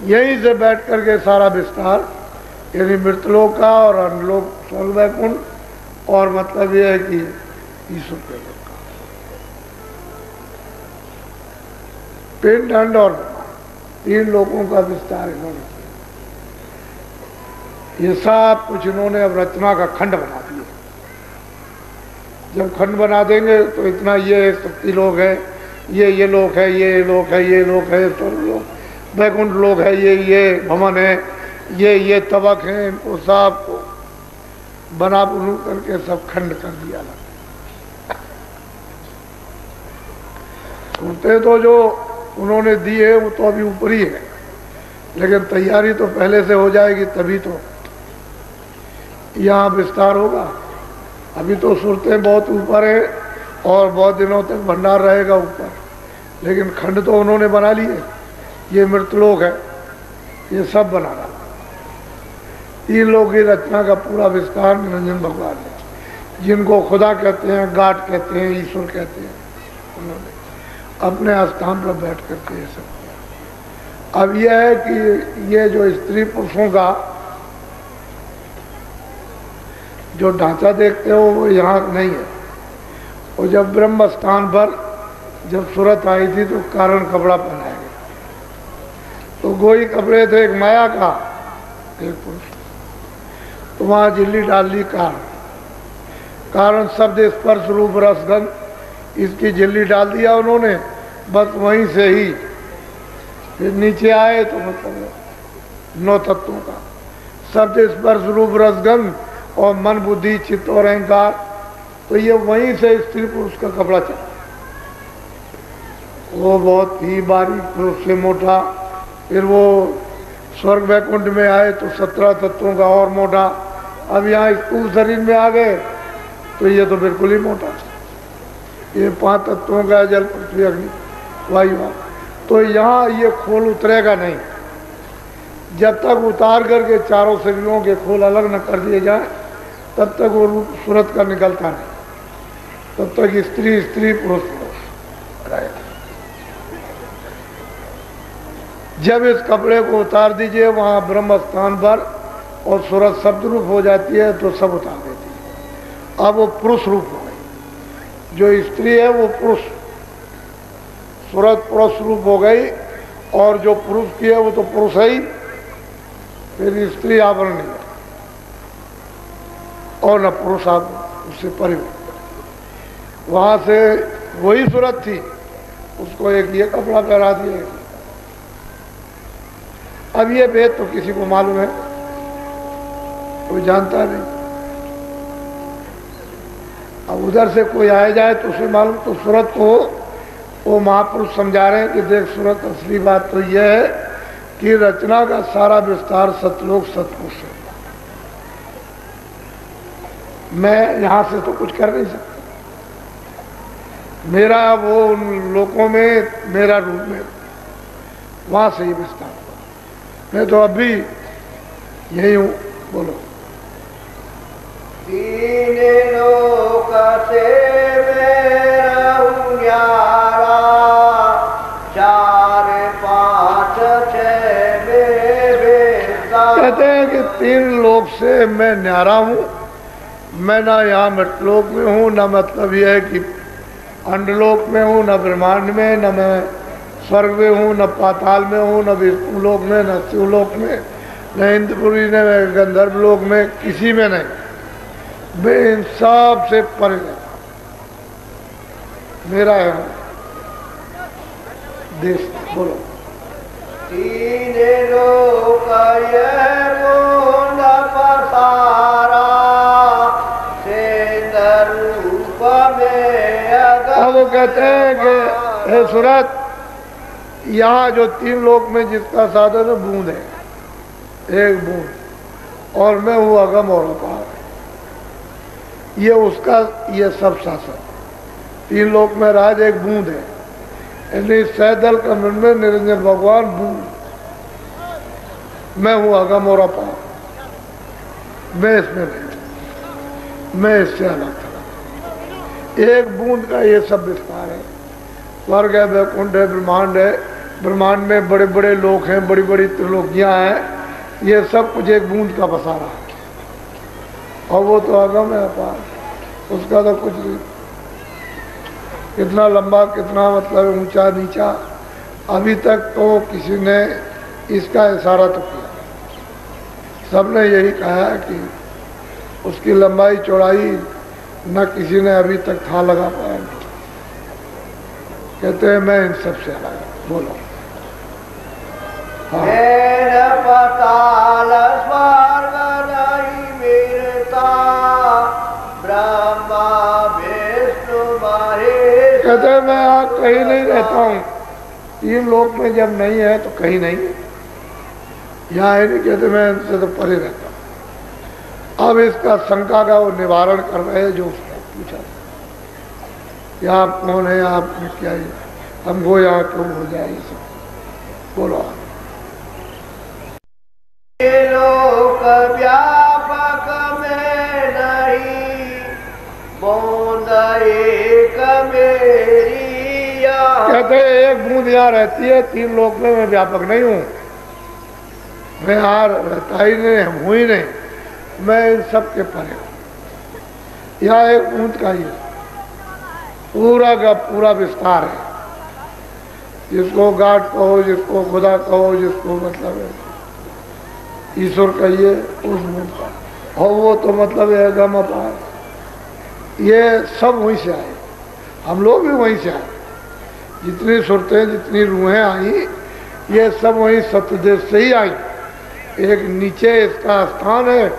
यहीं से बैठ करके सारा विस्तार, यानी मृतलोक का और अन्यलोक स्वर्ग वैकुंठ, और मतलब यह है कि ईश्वर के लोक का पिंड अंड और तीन लोगों का विस्तार इन्होंने किया। ये सब कुछ इन्होंने अब रचना का खंड बना दिया। जब खंड बना देंगे तो इतना ये शक्ति लोक है, ये लोक है, ये लोक है, ये लोक है, स्वर्ग लोक वैकुंठ लोक है, ये भवन है, ये तबक है, इनको सब को बना बुनू करके सब खंड कर दिया। सुनते तो जो उन्होंने दी है वो तो अभी ऊपर ही है, लेकिन तैयारी तो पहले से हो जाएगी तभी तो यहाँ विस्तार होगा। अभी तो सुरतें बहुत ऊपर है और बहुत दिनों तक भंडार रहेगा ऊपर, लेकिन खंड तो उन्होंने बना लिए। ये मृतलोक है, ये सब बना रहा। तीन लोग की रचना का पूरा विस्तार निरंजन भगवान है, जिनको खुदा कहते हैं, गाट कहते हैं, ईश्वर कहते हैं, उन्होंने अपने स्थान पर बैठ करके ये सब किया। अब यह है कि ये जो स्त्री पुरुषों का जो ढांचा देखते हो वो यहाँ नहीं है। और जब ब्रह्म स्थान पर जब सूरत आई थी तो कारण कपड़ा पहनाया गया, तो गोई कपड़े थे, एक माया का, एक पुरुष, तो वहाँ झिल्ली डाल ली कारण शब्द स्पर्श रूप रसगंध, इसकी झिल्ली डाल दिया उन्होंने, बस वहीं से ही फिर नीचे आए। तो मतलब 9 तत्वों का शब्द स्पर्श रूप रसगंध और मन बुद्धि चित्त और अहंकार, तो ये वहीं से स्त्री पुरुष का कपड़ा चला। वो बहुत ही बारीक, फिर उससे मोटा, फिर वो स्वर्ग वैकुंठ में आए तो 17 तत्वों का और मोटा। अब यहाँ स्थूल शरीर में आ गए तो ये तो बिल्कुल ही मोटा। ये 5 तत्वों का जल पृथ्वी अग्नि वायु, तो यहाँ ये खोल उतरेगा नहीं जब तक उतार करके चारों शरीरों के खोल अलग न कर दिए जाए, तब तक वो रूप सूरत का निकलता नहीं, तब तक स्त्री स्त्री पुरुष पुरुष रहेगा। जब इस कपड़े को उतार दीजिए वहाँ ब्रह्म स्थान पर और सूरत शब्द रूप हो जाती है तो सब उतार देती है। अब वो पुरुष रूप हो गई, जो स्त्री है वो पुरुष, सूरत पुरुष रूप हो गई, और जो पुरुष की है वो तो पुरुष है ही, फिर स्त्री आवरण नहीं है और न पुरुष आवरण, उससे परिवर्तन। वहाँ से वही सूरत थी, उसको एक ये कपड़ा पहना दिया। अब ये भेद तो किसी को मालूम है, कोई जानता नहीं। अब उधर से कोई आए जाए तो उसे मालूम, तो सूरत को वो महापुरुष समझा रहे हैं कि देख सूरत, असली बात तो यह है कि रचना का सारा विस्तार सतलोक सतपुरुष है। मैं यहाँ से तो कुछ कर नहीं सकता, मेरा वो उन लोगों में मेरा रूप में वहाँ से ही विस्तार हुआ। मैं तो अभी यही हूँ। बोलो। तीन लोक से मेरा न्यारा, 4 5 6 कहते हैं कि 3 लोक से मैं न्यारा हूँ। मैं ना यहाँ मृतलोक में हूँ, ना मतलब यह है कि अंडलोक में हूँ, न ब्रह्मांड में, न मैं स्वर्ग में हूँ, न पाताल में हूँ, न विष्णुलोक में, न शिवलोक में, न इंद्रपुरी, न गंधर्व लोक में, किसी में नहीं। मैं इन सब से परे रहता, मेरा है देश। बोलो। तीन लोक ये गुण पसारा, सिंदर कहते हैं कि हे सूरत, यहाँ जो 3 लोक में जिसका साधन है बूंद है, एक बूंद, और मैं हूँ अगम और अपार, ये उसका ये सब शासन। 3 लोक में राज एक बूंद है, यानी सैदल का में निरंजन भगवान बूंद, मैं हूँ अगम और अपार, मैं इसमें नहीं, मैं इससे अलग था। एक बूंद का ये सब विस्तार है। स्वर्ग है, वैकुंठ है, ब्रह्मांड है, ब्रह्मांड में बड़े बड़े लोक हैं, बड़ी बड़ी त्रिलोकियां हैं, ये सब कुछ एक बूंद का पसारा है। और वो तो अगम है अपार, उसका तो कुछ नहीं। कितना लंबा, कितना मतलब ऊंचा नीचा, अभी तक तो किसी ने इसका इशारा तो किया। सबने यही कहा है कि उसकी लंबाई चौड़ाई न किसी ने अभी तक था लगा पाया। कहते हैं मैं इन सब से अलग हूं। बोलो। हाँ। कहते हैं मैं कहीं नहीं रहता हूँ, 3 लोक में जब नहीं है तो कहीं नहीं, यहाँ है नहीं। कहते मैं इनसे तो परे रहता हूँ। अब इसका शंका का वो निवारण कर रहे हैं जो उसने पूछा कि आप कौन है, आपने क्या है, हमको यहाँ क्यों हो जाए, ये सब बोलो। लोक व्यापक में नहीं, बूंद एक मेरी। कहते एक बूंद यहाँ रहती है, 3 लोक में मैं व्यापक नहीं हूँ, मैं यहाँ रहता ही नहीं, हूँ ही नहीं, मैं इन सब के परे हूँ। यहाँ एक बूंद का ही पूरा का पूरा विस्तार है, जिसको गाड कहो, जिसको खुदा कहो, जिसको मतलब ईश्वर कहिए, उस बूंद का। और वो तो मतलब है गम अपार, ये सब वहीं से आए, हम लोग भी वहीं से आए। जितनी सुरतें, जितनी रूहें आई, ये सब वहीं सत्यदेव से ही आई। एक नीचे इसका स्थान है,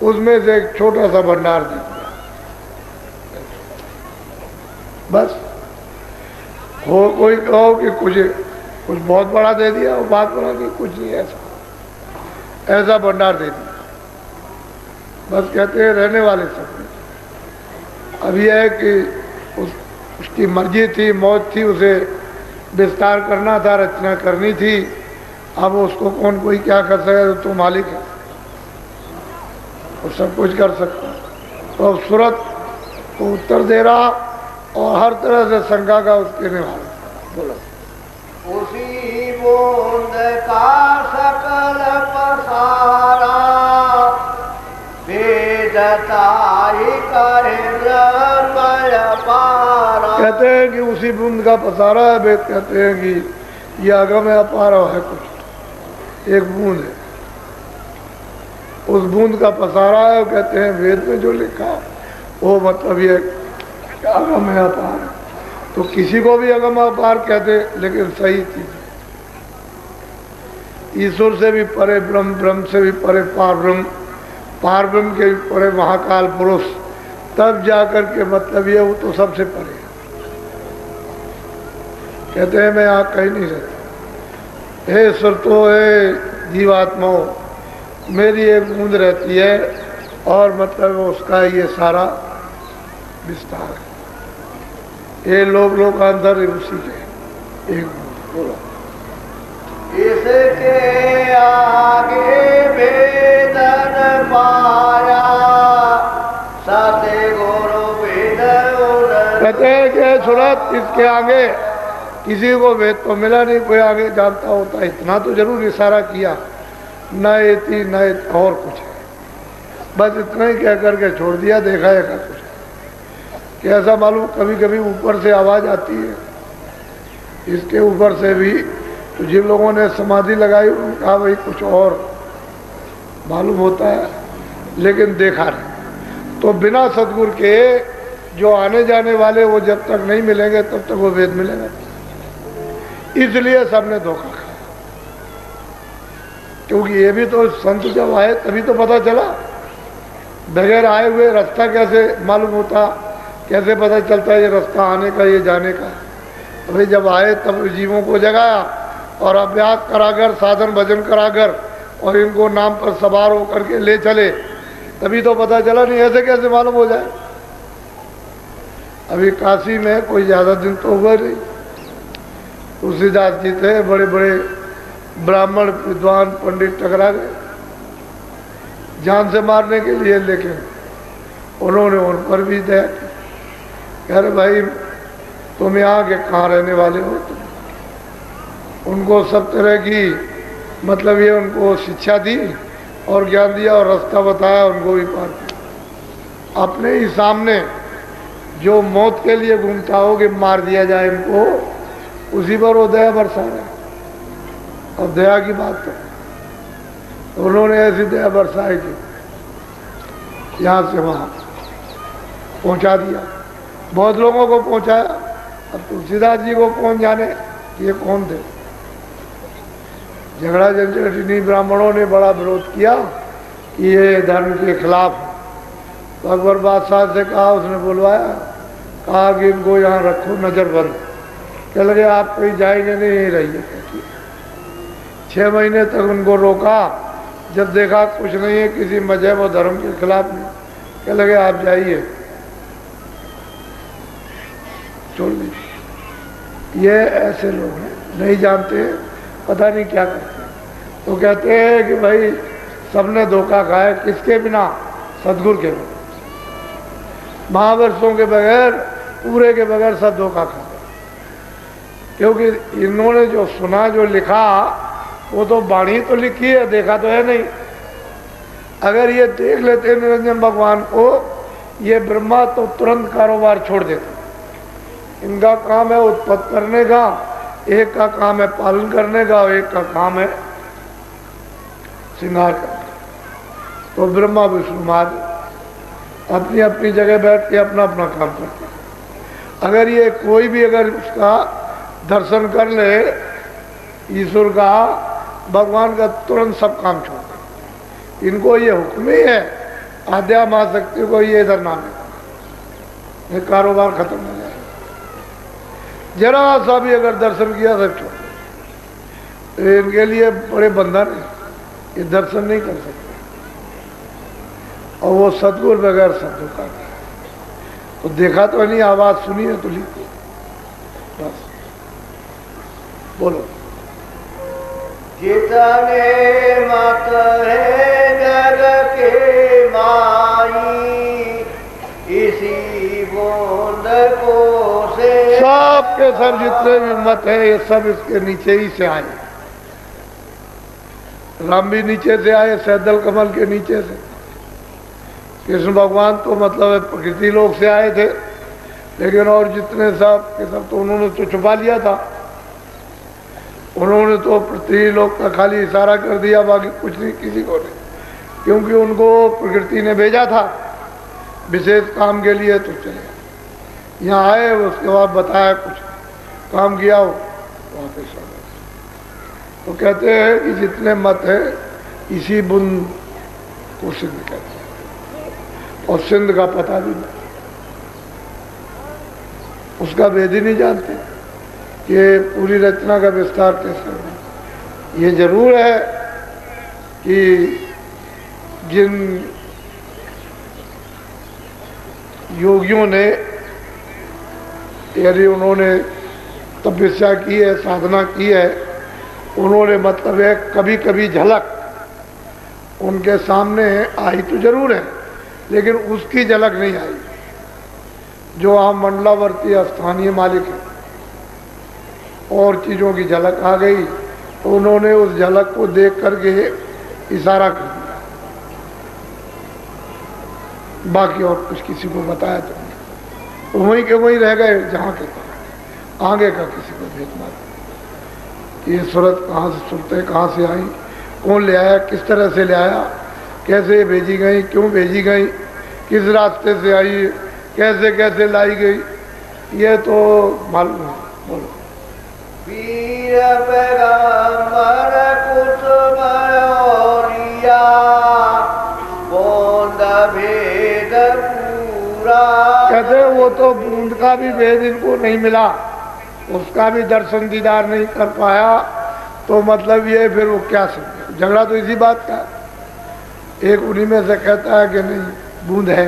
उसमें से एक छोटा सा भंडार दे दिया, बस। हो कोई कहो कि कुछ बहुत बड़ा दे दिया, वो बात बना कि कुछ नहीं, ऐसा भंडार दे दिया, बस। कहते हैं रहने वाले सब। अब यह है कि उसकी मर्जी थी, मौत थी, उसे विस्तार करना था, रचना करनी थी। अब उसको कौन कोई क्या कर सके, तो मालिक है, वो सब कुछ कर सकता है। तो अब सूरत को उत्तर दे रहा और हर तरह से शंका का उसके निवारण। बोलो। उसी बूंद का सकल पसारा, कहते हैं कि उसी बूंद का पसारा है। वेद कहते हैं कि ये अगम है, अपार है, कुछ एक बूंद है, उस बूंद का पसारा है। कहते हैं वेद में जो लिखा वो मतलब ये अगम है, अपार है। तो किसी को भी अगम अपार कहते, लेकिन सही चीज, ईश्वर से भी परे ब्रह्म, ब्रह्म से भी परे पार ब्रह्म, पार ब्रह्म के भी परे महाकाल पुरुष, तब जाकर के मतलब ये वो तो सबसे परे है। कहते हैं मैं यहाँ कहीं नहीं रहता, हे सुरतो, हे जीवात्माओं, मेरी एक बूंद रहती है और मतलब उसका ये सारा विस्तार है। ये लोग अंदर उसी के एक बूंद। बोलो। इसके आगे वेदन पाया, सतगुरु वेद। कहते हैं कि सूरत, इसके आगे किसी को वेद तो मिला नहीं, कोई आगे जानता होता, इतना तो जरूर इशारा किया, न एती न और कुछ है, बस इतना ही कह करके छोड़ दिया। देखा है क्या कुछ, कि ऐसा मालूम कभी कभी ऊपर से आवाज आती है, इसके ऊपर से भी। तो जिन लोगों ने समाधि लगाई उन्होंने कहा भाई कुछ और मालूम होता है, लेकिन देखा नहीं। तो बिना सदगुरु के जो आने जाने वाले वो जब तक नहीं मिलेंगे तब तक वो वेद मिलेगा। इसलिए सबने धोखा खाया, क्योंकि ये भी तो संत जब आए तभी तो पता चला, बगैर आए हुए रास्ता कैसे मालूम होता, कैसे पता चलता है ये रास्ता आने का, ये जाने का? अभी जब आए तब जीवों को जगाया और अभ्यास कराकर, साधन भजन कराकर और इनको नाम पर सवार होकर के ले चले, तभी तो पता चला। नहीं ऐसे कैसे मालूम हो जाए? अभी काशी में कोई ज़्यादा दिन तो हुआ नहीं, तुलसीदास जी थे, बड़े बड़े ब्राह्मण विद्वान पंडित टकरा गए जान से मारने के लिए, लेकिन उन्होंने उन पर भी दया की। कह रहे भाई तुम यहाँ के कहाँ रहने वाले हो? तुम उनको सब तरह की मतलब ये उनको शिक्षा दी और ज्ञान दिया और रास्ता बताया, उनको भी पार किया। अपने ही सामने जो मौत के लिए घूमता हो कि मार दिया जाए इनको, उसी पर वो दया बरसा रहे। और दया की बात तो उन्होंने ऐसी दया बरसाई कि यहाँ से वहाँ पहुँचा दिया, बहुत लोगों को पहुँचाया। अब तुलसीदास जी को कौन जाने ये कौन थे? झगड़ा झंझट इन्हीं ब्राह्मणों ने बड़ा विरोध किया कि ये धर्म के खिलाफ। तो अकबर बादशाह से कहा, उसने बुलवाया, कहा कि इनको यहाँ रखो नजर बंद। कह लगे आप कहीं जाएंगे नहीं, यहीं रहिए। 6 महीने तक उनको रोका, जब देखा कुछ नहीं है, किसी मजहब और धर्म के खिलाफ नहीं, कह लगे आप जाइए, छोड़ दीजिए। ये ऐसे लोग हैं, नहीं जानते, पता नहीं क्या करते हैं। तो कहते हैं कि भाई सबने धोखा खाया, किसके बिना? सदगुरु के बिना। महावर्षों के बगैर, पूरे के बगैर सब धोखा खा गए, क्योंकि इन्होंने जो सुना, जो लिखा, वो तो वाणी तो लिखी है, देखा तो है नहीं। अगर ये देख लेते निरंजन भगवान को, ये ब्रह्मा तो तुरंत कारोबार छोड़ देते। इनका काम है उत्पत्ति करने का, एक का काम है पालन करने का और एक का काम है श्रृंगार करने का। तो ब्रह्मा विष्णु महादेव अपनी अपनी जगह बैठ के अपना अपना काम करते हैं। अगर ये कोई भी अगर उसका दर्शन कर ले ईश्वर का, भगवान का, तुरंत सब काम छोड़ दे। इनको ये हुक्म ही है आध्यात्म आसक्ति को, ये इधर ना ले, कारोबार खत्म हो जाए। जरा सा भी अगर दर्शन किया सब छोड़ दे। इनके लिए बड़े बंधन है, ये दर्शन नहीं कर सकते। और वो सदगुरु बगैर सब धोखा है। तो देखा तो नहीं, आवाज सुनी है तो लिखो बस। बोलो। जितने मत है जग के माई, इसी बूंद को से सब के सब जितने भी मत है, ये सब इसके नीचे ही से आए। राम भी नीचे से आए, सैदल कमल के नीचे से। कृष्ण भगवान तो मतलब प्रकृति लोक से आए थे, लेकिन और जितने सब के सब तो उन्होंने तो छुपा लिया था। उन्होंने तो पृथ्वी लोक का खाली इशारा कर दिया, बाकी कुछ नहीं किसी को नहीं, क्योंकि उनको प्रकृति ने भेजा था विशेष काम के लिए। तो चले यहाँ आए, उसके बाद बताया कुछ काम किया, वापस आ गए। तो कहते हैं कि जितने मत है इसी बुंद को सिंध कहते हैं, और सिंध का पता भी नहीं, उसका भेद ही नहीं जानते कि पूरी रचना का विस्तार कैसे है। ये जरूर है कि जिन योगियों ने, यदि उन्होंने तपस्या की है, साधना की है, उन्होंने मतलब है कभी कभी झलक उनके सामने आई तो जरूर है, लेकिन उसकी झलक नहीं आई जो आम मंडलावर्ती स्थानीय मालिक है। और चीज़ों की झलक आ गई तो उन्होंने उस झलक को देख करके इशारा कर दिया, बाकी और कुछ किसी को बताया तो नहीं। तो वहीं के वहीं रह गए जहाँ के तहाँ, आगे का किसी को भेजना। ये सूरत कहाँ से, सूरतें कहाँ से आई, कौन ले आया, किस तरह से ले आया, कैसे भेजी गई, क्यों भेजी गई, किस रास्ते से आई, कैसे कैसे लाई गई, ये तो मालूम है। बोलो। वीर पैगंबर कुछ मयोरिया, बोंद भेद पूरा। कहते वो वो तो बूंद का भी भेद इनको नहीं मिला, उसका भी दर्शन दीदार नहीं कर पाया, तो मतलब ये फिर वो क्या समझे। झगड़ा तो इसी बात का। एक उन्हीं में से कहता है कि नहीं बूंद है,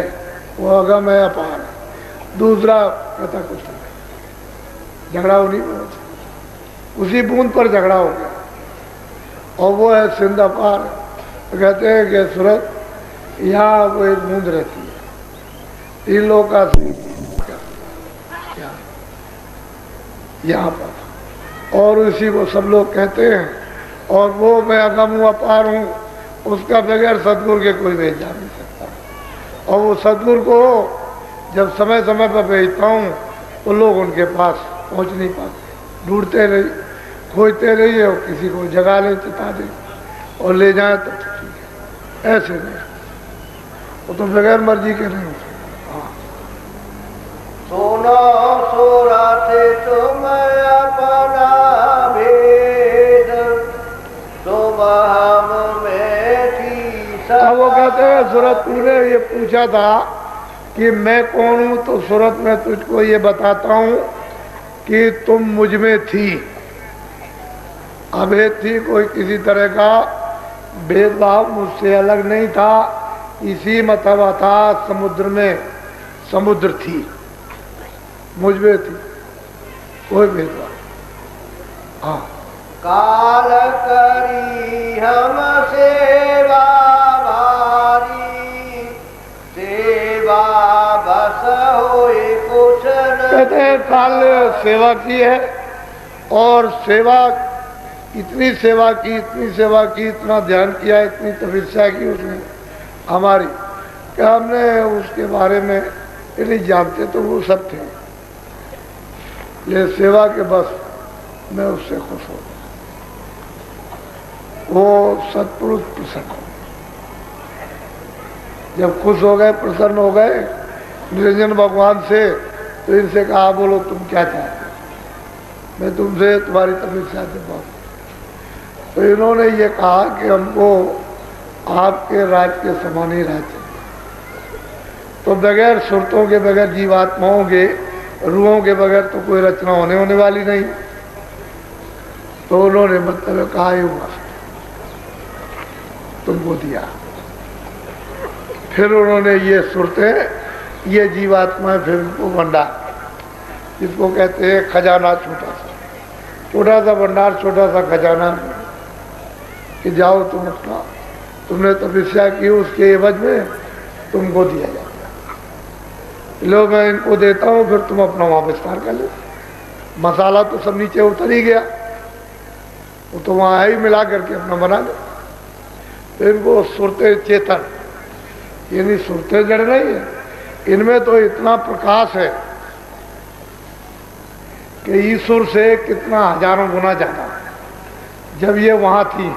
वो अगम है अपार है, दूसरा कहता कुछ नहीं। झगड़ा उन्हीं में होता, उसी बूंद पर झगड़ा हो गया। और वो है सिंध अपार। तो कहते हैं कि सूरत यहाँ वो एक बूंद रहती है, इन लोगों का यहाँ पर, और उसी को सब लोग कहते हैं। और वो मैं अगम हूँ अपार हूँ, उसका बगैर सतगुरु के कोई भेज जा नहीं सकता। और वो सतगुरु को जब समय समय पर भेजता हूँ तो लोग उनके पास पहुँच नहीं पाते, ढूंढते रहिए, खोजते रहिए, और किसी को जगा ले, चिता दे और ले जाए तो ठीक है। ऐसे नहीं, वो तो बगैर मर्जी के नहीं होते। सुनो सूरत तुम अपना भेद, तुम हम में थी सब। अब वो कहते हैं सूरत तूने ये पूछा था कि मैं कौन हूँ, तो सूरत मैं तुझको ये बताता हूँ कि तुम मुझ में थी, अभेद थी, कोई किसी तरह का भेदभाव मुझसे अलग नहीं था। इसी मतलब था समुद्र में समुद्र थी, मुझ में थी, कोई भेदभाव। हाँ, काल करी हम सेवा भारी, सेवा बस होए कुछ न। कहते हैं काल सेवा की है, और सेवा इतनी सेवा की, इतनी सेवा की, इतना ध्यान किया, इतनी तपस्या की उसने हमारी, कि हमने उसके बारे में नहीं जानते, तो वो सब थे। ये सेवा के बस मैं उससे खुश हो गया, वो सतपुरुष प्रसन्न हो। जब खुश हो गए, प्रसन्न हो गए निरंजन भगवान से, तो इनसे कहा बोलो तुम क्या चाहते हो, मैं तुमसे तुम्हारी तपस्या से बहुत। तो इन्होंने ये कहा कि हमको आपके राज के समान ही रहते, तो बगैर सुरतों के, बगैर जीवात्माओं के, रूहों के बगैर तो कोई रचना होने वाली नहीं। तो उन्होंने मतलब कहा ही हुआ तुमको दिया। फिर उन्होंने ये सुरतें, ये जीवात्माएं फिर उनको भंडार, जिसको कहते हैं खजाना, छोटा सा भंडार, छोटा सा खजाना, कि जाओ तुम अपना, तुमने तपस्या की, उसके एवज में तुमको दिया जाएगा, लो मैं इनको देता हूँ, फिर तुम अपना वहाँ विस्तार कर लो। मसाला तो सब नीचे उतर ही गया, वो तो वहाँ ही मिला करके अपना बना लो। फिर इनको सुरते चेतन, यानी सुरते जड़ नहीं है, इनमें तो इतना प्रकाश है कि ईश्वर से कितना हजारों गुना ज्यादा। जब ये वहाँ थी,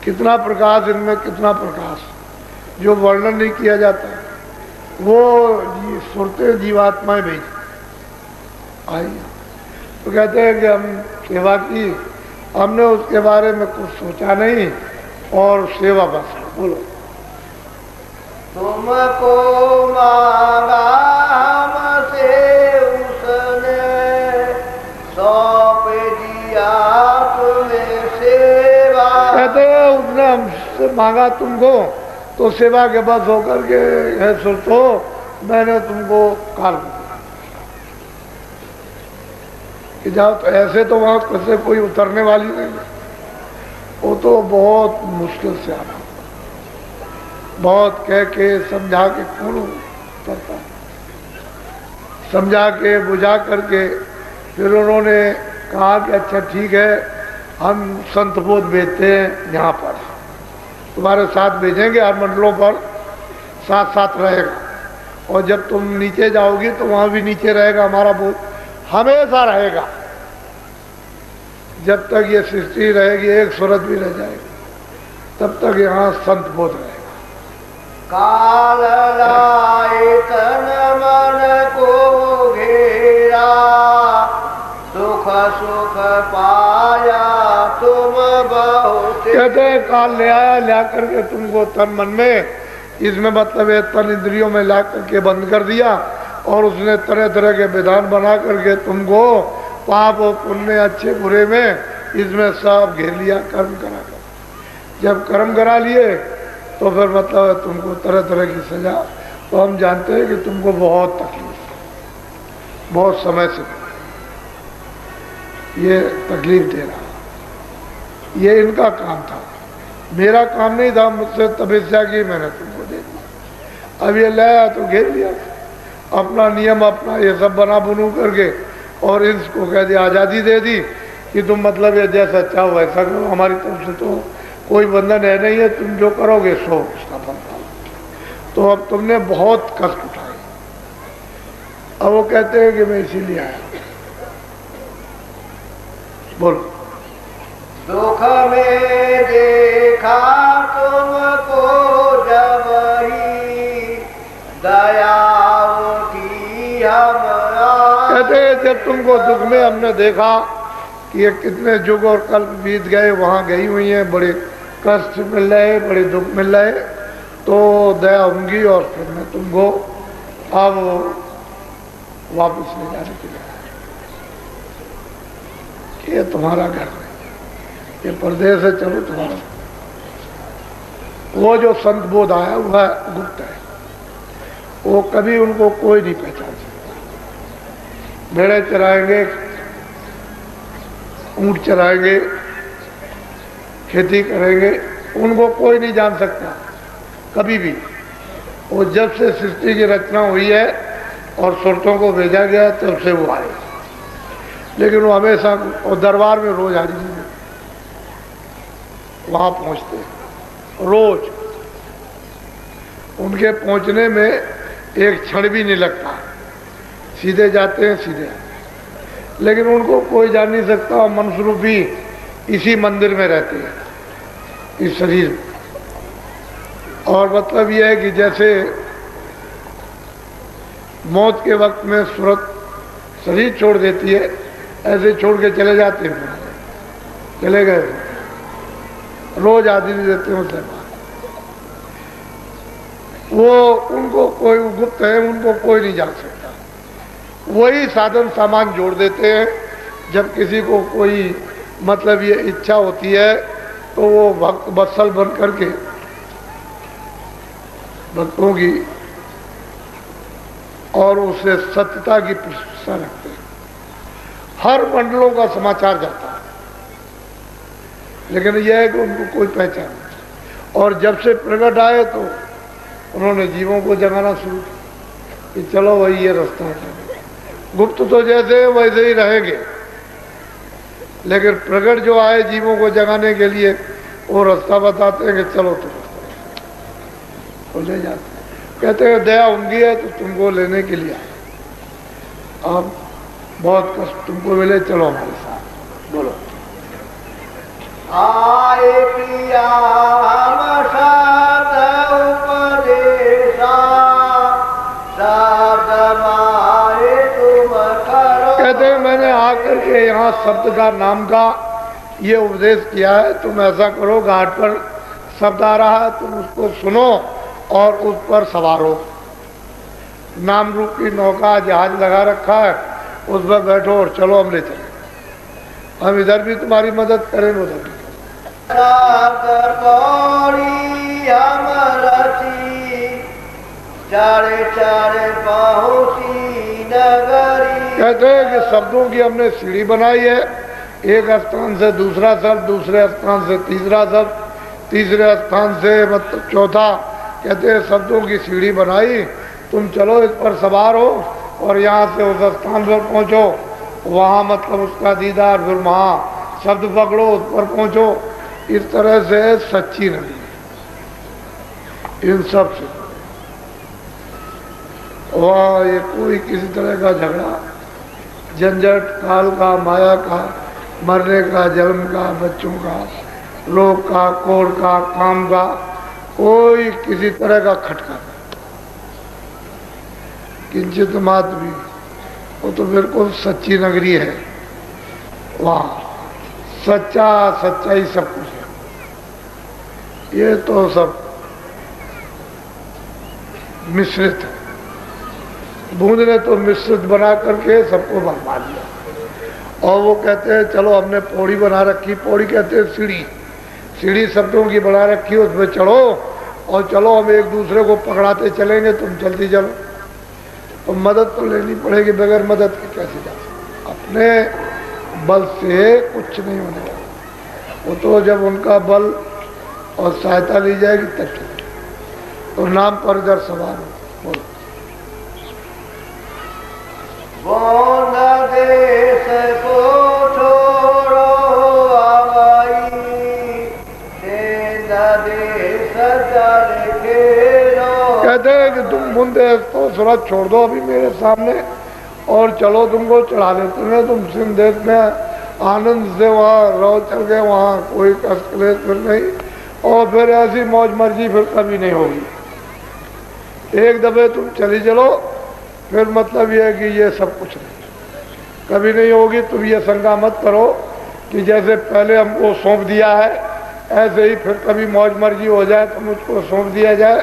कितना प्रकाश इनमें, कितना प्रकाश जो वर्णन नहीं किया जाता, वो सुरते जीवात्माएं भेज आई। तो कहते हैं कि हम सेवा की, हमने उसके बारे में कुछ सोचा नहीं, और सेवा बस। बोलो तुमको मांगा हमसे उसने, सौंप दिया तुम्हें सेवा। कहते हैं उसने हमसे मांगा तुमको, तो सेवा के बस होकर के है सुरतो, मैंने तुमको काल कि जाओ। तो ऐसे तो वहाँ कैसे कोई उतरने वाली नहीं, वो तो बहुत मुश्किल से आना, बहुत कह के समझा के कौन उतरता, समझा के बुझा करके। फिर उन्होंने कहा कि अच्छा ठीक है, हम संत बोध भेजते हैं यहाँ पर, तुम्हारे साथ भेजेंगे, हर मंडलों पर साथ साथ रहेगा, और जब तुम नीचे जाओगी तो वहाँ भी नीचे रहेगा, हमारा बोध हमेशा रहेगा, जब तक ये सृष्टि रहेगी, एक सूरत भी रह जाएगी, तब तक यहाँ संत बोध रहेगा। काल लाए तन मन को घेरा, सुख सुख पाया तुम बहुत। कहते हैं काल ले आया, ला करके तुमको तन मन में, इसमें मतलब है तन इंद्रियों में ला करके बंद कर दिया, और उसने तरह तरह के विधान बना करके तुमको पाप और पुण्य अच्छे बुरे में इसमें सब घेर लिया कर्म करा कर। जब कर्म करा लिए तो फिर मतलब तुमको तरह तरह की सजा। तो हम जानते हैं कि तुमको बहुत तकलीफ, बहुत समय से ये तकलीफ दे रहा। ये इनका काम था, मेरा काम नहीं था। मुझसे तपस्या की, मैंने तुमको दे दिया। अब ये लाया तो घेर लिया, अपना नियम अपना ये सब बना बुनू करके, और इसको कह दिया आज़ादी दे दी कि तुम मतलब ये जैसा चाहो वैसा करो, हमारी तरफ से तो कोई बंधन है नहीं है, तुम जो करोगे सो उसका फल पाओ। तो अब तुमने बहुत कष्ट उठाए। अब वो कहते हैं कि मैं इसीलिए आया। बोलो। दुख में देखा तुमको जबरी, दया उठी हमरा। कहते हैं जब तुमको दुख में हमने देखा कि ये कितने युग और कल्प बीत गए, वहाँ गई हुई हैं, बड़े कष्ट मिल रहे, बड़े दुख मिल रहे, तो दया होंगी और फिर मैं तुमको अब वापस ले जाने के लिए। ये तुम्हारा घर नहीं, ये परदेश है, चलो तुम्हारा। वो जो संत बोध आया वह गुप्त है, वो कभी उनको कोई नहीं पहचान सकता। भेड़े चराएंगे, ऊंट चराएंगे, खेती करेंगे, उनको कोई नहीं जान सकता कभी भी। वो जब से सृष्टि की रचना हुई है और सुरतों को भेजा गया तब से वो आए, लेकिन वो हमेशा और दरबार में रोज हाजिरी देते, वहां पहुंचते रोज। उनके पहुंचने में एक क्षण भी नहीं लगता, सीधे जाते हैं सीधे आते। लेकिन उनको कोई जान नहीं सकता, मनुष्य रूपी इसी मंदिर में रहते हैं, इस शरीर में। और मतलब यह है कि जैसे मौत के वक्त में सूरत शरीर छोड़ देती है, ऐसे छोड़ के चले जाते हैं, चले गए, रोज हाजिरी देते हैं उसे। वो उनको कोई गुप्त है, उनको कोई नहीं जान सकता। वही साधन सामान जोड़ देते हैं। जब किसी को कोई मतलब ये इच्छा होती है तो वो भक्त वत्सल बन करके भक्तों की और उससे सत्यता की प्रशंसा रखते हैं। हर मंडलों का समाचार जाता है, लेकिन यह है कि उनको कोई पहचान नहीं। और जब से प्रकट आए तो उन्होंने जीवों को जगाना शुरू किया कि चलो वही ये रास्ता है। गुप्त तो जैसे वैसे ही रहेंगे, लेकिन प्रकट जो आए जीवों को जगाने के लिए, वो रास्ता बताते हैं कि चलो तुम तो ले जाते हैं। कहते हैं दया उनकी है तो तुमको लेने के लिए आए। अब बहुत कष्ट तुमको मिले, चलो हमारे साथ। बोलो। आए प्रिया हम साथ उपदेशा, शब्द मारे तुम करो। कहते हैं मैंने आकर के यहाँ शब्द का नाम का ये उपदेश किया है, तुम ऐसा करो, घाट पर शब्द आ रहा है, तुम उसको सुनो और उस पर सवार हो। नाम रूप की नौका जहाज लगा रखा है, उस पर बैठो और चलो हम ले चले। हम इधर भी तुम्हारी मदद करें, उधर भी। कहते हैं कि शब्दों की हमने सीढ़ी बनाई है, एक स्थान से दूसरा शब्द, दूसरे स्थान से तीसरा शब्द, तीसरे स्थान से मतलब चौथा। कहते हैं शब्दों की सीढ़ी बनाई, तुम चलो इस पर सवार हो और यहाँ से उस स्थान पर पहुँचो, वहाँ मतलब उसका दीदार, फिर वहाँ शब्द पकड़ो, उस पर पहुँचो। इस तरह से सच्ची नदी इन सब से वहाँ ये कोई किसी तरह का झगड़ा झंझट काल का, माया का, मरने का, जन्म का, बच्चों का, रोग का, कोढ़ का, काम का, कोई किसी तरह का खटका नहीं, किंचित मात्र भी। वो तो बिल्कुल सच्ची नगरी है, वहाँ सच्चा सच्चाई सब कुछ है। ये तो सब मिश्रित है, बूंद ने तो मिश्रित बना करके सबको बर्बाद दिया। और वो कहते हैं चलो हमने पौड़ी बना रखी, पौड़ी कहते हैं सीढ़ी, सीढ़ी शब्दों की बना रखी, उसमें चढ़ो और चलो हम एक दूसरे को पकड़ाते चलेंगे, तुम चलती चलो। तो मदद तो लेनी पड़ेगी, बगैर मदद के कैसे जा सकते? अपने बल से कुछ नहीं होने वाला, वो तो जब उनका बल और सहायता ली जाएगी तब चलेगी। तो नाम पर इधर सवार हो, देश को छोड़ो आवाई, देश कहते हैं कि तुम मुंदे तो थोड़ा छोड़ दो अभी मेरे सामने और चलो तुमको चढ़ा देते हैं। तुम सिंह देश में आनंद से वहाँ रहो, चल गए, वहाँ कोई कष्ट क्लेश फिर नहीं, और फिर ऐसी मौज मर्जी फिर कभी नहीं होगी। एक दफे तुम चली चलो, फिर मतलब ये है कि ये सब कुछ नहीं कभी नहीं होगी। तुम ये शंका मत करो कि जैसे पहले हमको सौंप दिया है ऐसे ही फिर कभी मौज मर्जी हो जाए तो मुझको सौंप दिया जाए।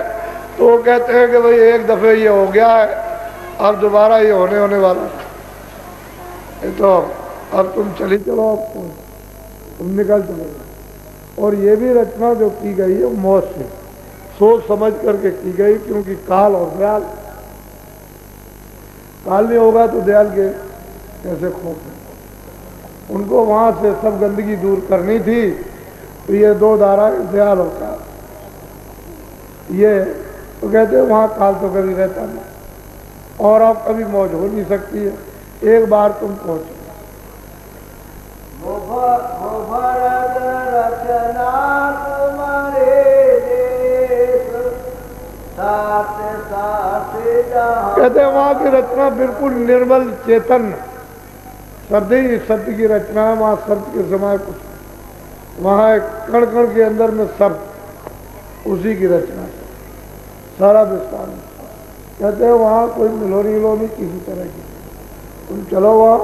तो वो कहते हैं कि भाई एक दफे ये हो गया है, अब दोबारा ये होने वाला है, तो अब तुम चली चलो, अब तुम निकल चलो। और ये भी रचना जो की गई है मौत से सोच समझ करके की गई, क्योंकि काल और दयाल, काल नहीं होगा तो दयाल के कैसे खौफ है। उनको वहां से सब गंदगी दूर करनी थी, तो ये दो धारा दयाल और काल, ये तो कहते हैं वहां काल तो कभी रहता नहीं और अब कभी मौज हो नहीं सकती है। एक बार तुम पहुंचो, कहते हैं वहां की रचना बिल्कुल निर्मल चेतन सत्य की रचना है। वहां सत्य के समय कुछ, वहां एक कण कण के अंदर में सत्य, उसी की रचना है, सारा विस्तार। कहते हैं वहां कोई मिलोनी किसी तरह की, तुम चलो वहां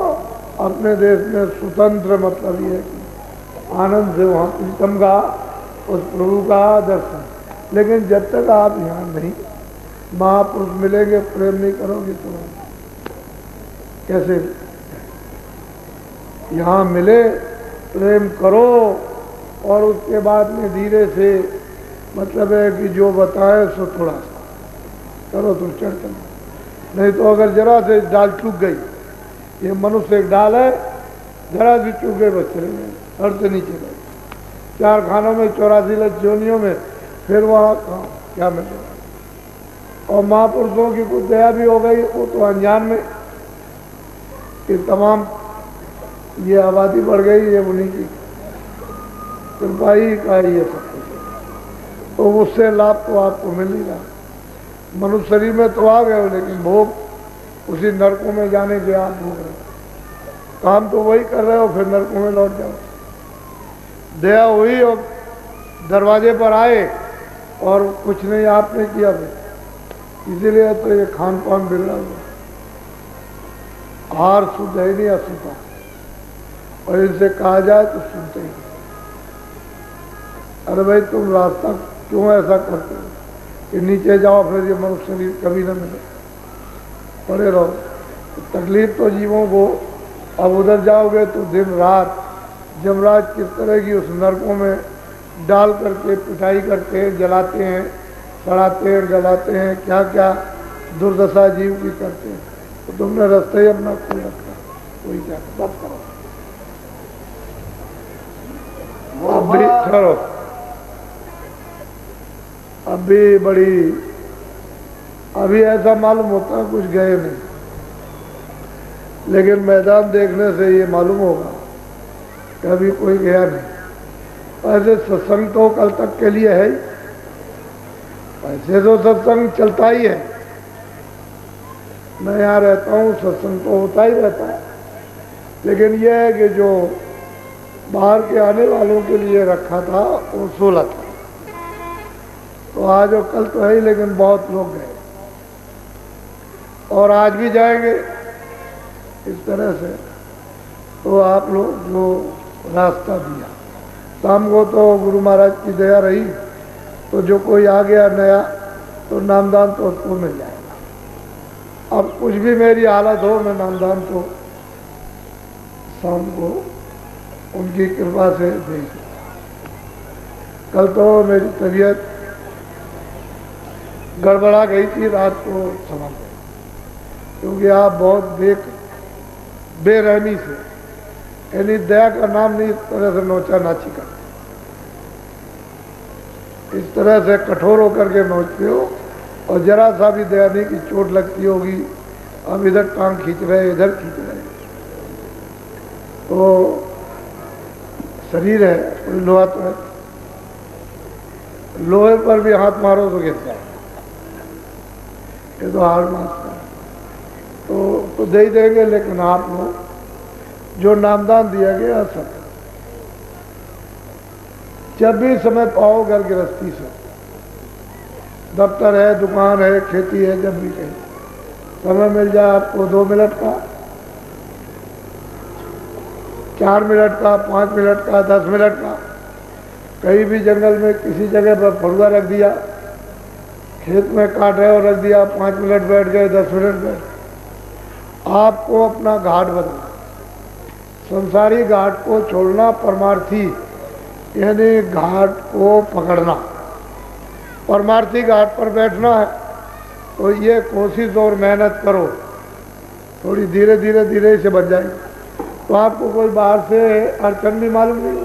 अपने देश में स्वतंत्र, मतलब ये कि आनंद से वहां प्रीतम का, उस प्रभु का दर्शन। लेकिन जब तक आप यहाँ नहीं महापुरुष मिलेंगे, प्रेम नहीं करोगे तो कैसे? यहाँ मिले, प्रेम करो और उसके बाद में धीरे से, मतलब है कि जो बताए सो थोड़ा सा करो, तुम चढ़ चलो। नहीं तो अगर जरा से डाल चूक गई, ये मनुष्य एक डाल है, जरा भी चूक गए बस चले गए, सर से नीचे गए, 4 खानों में 84 लक्ष योनियों में, फिर वहाँ क्या मिलेगा? और महापुरुषों की कुछ दया भी हो गई, वो तो अनजान में कि तमाम ये आबादी बढ़ गई, ये उन्हीं की कृपा ही का ये सब कुछ, तो उससे लाभ तो आपको मिल नहीं रहा। मनुष्य शरीर में तो आ गए हो, लेकिन भोग उसी नरकों में जाने के आप भोग रहे हो, काम तो वही कर रहे हो, फिर नरकों में लौट जाओ। दया हुई और दरवाजे पर आए और कुछ नहीं आपने किया, इसीलिए तो ये खान पान बिगड़ा हुआ, आहार शुद्ध है नहीं, अशुद्ध, और इनसे कहा जाए तो सुनते ही। अरे भाई तुम रास्ता क्यों ऐसा करते हो कि नीचे जाओ फिर ये मनुष्य शरीर कभी न मिले, पड़े रहो। तो तकलीफ तो जीवों को, अब उधर जाओगे तो दिन रात जमराज किस तरह की उस नरकों में डाल करके पिटाई करते हैं, जलाते हैं, सड़ाते हैं, गलाते हैं, क्या क्या दुर्दशा जीव की करते हैं। तो तुमने रास्ते ही अपना खोल रखा, कोई क्या बस करो, अब भी करो। अभी बड़ी, अभी ऐसा मालूम होता कुछ गए नहीं, लेकिन मैदान देखने से ये मालूम होगा कभी कोई गया नहीं। ऐसे सत्संग तो कल तक के लिए है ही, ऐसे तो सत्संग चलता ही है। मैं यहाँ रहता हूँ, सत्संग तो होता ही रहता है, लेकिन यह है कि जो बाहर के आने वालों के लिए रखा था वो 16 था, तो आज और कल तो है ही, लेकिन बहुत लोग गए और आज भी जाएंगे इस तरह से। तो आप लोग जो रास्ता दिया, शाम को तो गुरु महाराज की दया रही, तो जो कोई आ गया नया तो नामदान तो उसको मिल जाएगा। अब कुछ भी मेरी हालत हो, मैं नामदान तो शाम को उनकी कृपा से देख। कल तो मेरी तबीयत गड़बड़ा गई थी, रात को समझ गई, क्योंकि आप बहुत बेरहमी से, यानी दया का नाम नहीं, इस तरह से नोचा नाची करते, इस तरह से कठोर होकर के नोचते हो, और जरा सा भी दया नहीं कि चोट लगती होगी, हम इधर टांग खींच रहे, इधर खींच रहे, तो शरीर है, कोई लोहा तो है, लोहे पर भी हाथ मारो तो गिरता है, ये तो हार मारता है। तो दे ही देंगे, लेकिन आप लोग जो नामदान दिया गया सब जब भी समय पाओ, घर गृहस्थी से, दफ्तर है, दुकान है, खेती है, जब भी कहीं समय मिल जाए आपको, 2 मिनट का, 4 मिनट का, 5 मिनट का, 10 मिनट का, कहीं भी जंगल में किसी जगह पर फरुआ रख दिया, खेत में काट रहे और रख दिया, 5 मिनट बैठ गए, 10 मिनट बैठ, आपको अपना घाट बदलना, संसारी घाट को छोड़ना, परमार्थी यानी घाट को पकड़ना, परमार्थी घाट पर बैठना है। तो ये कोशिश और मेहनत करो, थोड़ी धीरे धीरे धीरे से बन जाएगी। तो आपको कोई बाहर से अड़चन भी मालूम नहीं हो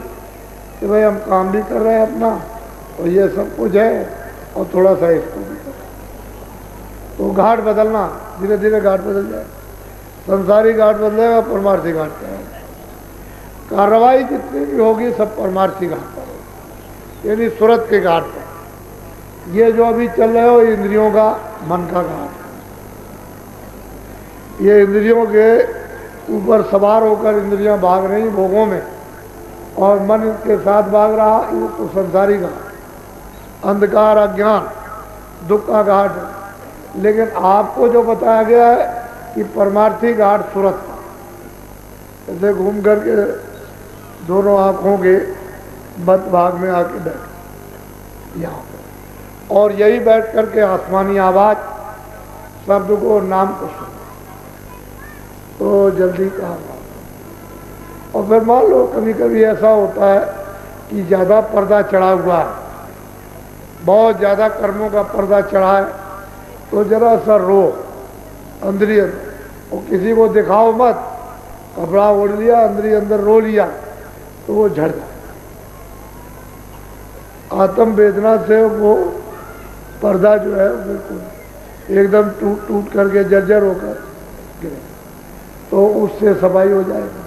कि भाई हम काम भी कर रहे हैं अपना, और ये सब कुछ है, और थोड़ा सा इसको भी करो, तो घाट बदलना, धीरे धीरे घाट बदल जाए, संसारी घाट बदलेगा, परमार्थी घाट पर कार्रवाई जितनी भी होगी सब परमार्थी घाट पर, यानी सूरत के घाट पर। ये जो अभी चल रहे हो इंद्रियों का, मन का घाट, ये इंद्रियों के ऊपर सवार होकर इंद्रियां भाग रही भोगों में, और मन के साथ भाग रहा, ये तो संसारी घाट, अंधकार, अज्ञान, दुख का घाट है। लेकिन आपको जो बताया गया है कि परमार्थी घाट सूरत का, ऐसे घूम करके दोनों आंखों के मध्य भाग में आके बैठ यहाँ पर, और यही बैठ करके आसमानी आवाज शब्द को, नाम को सुनो, तो जल्दी काम। और फिर मान लो कभी कभी ऐसा होता है कि ज़्यादा पर्दा चढ़ा हुआ है, बहुत ज़्यादा कर्मों का पर्दा चढ़ा है, तो जरा सा रो अंदरी अंदर, और किसी को दिखाओ मत, कपड़ा ओढ़ लिया, अंदरी अंदर रो लिया, तो वो झड़ जाए। आत्म वेदना से वो पर्दा जो है बिल्कुल एकदम टूट टूट करके जर्जर होकर गिरे, तो उससे सफाई हो जाएगा।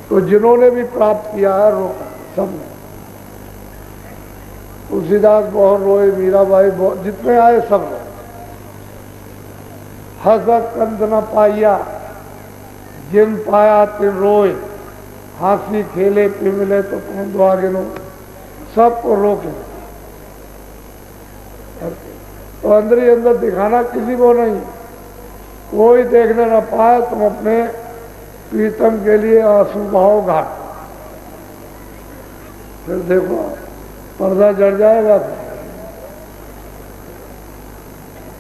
तो जिन्होंने भी प्राप्त किया है रोका सबने, तुलसीदास बहुत रोए, मीराबाई बहुत, जितने आए सब रोए। हसत कंत न पाइया, जिन पाया तिन रोए, हाथी खेले पे मिले तो कौन दो आगे नो, सबको रोके। तो अंदर ही अंदर दिखाना किसी को नहीं, कोई देखने न पाए, तुम अपने प्रीतम के लिए आंसू बहाओ घाट, फिर देखो पर्दा जड़ जाएगा।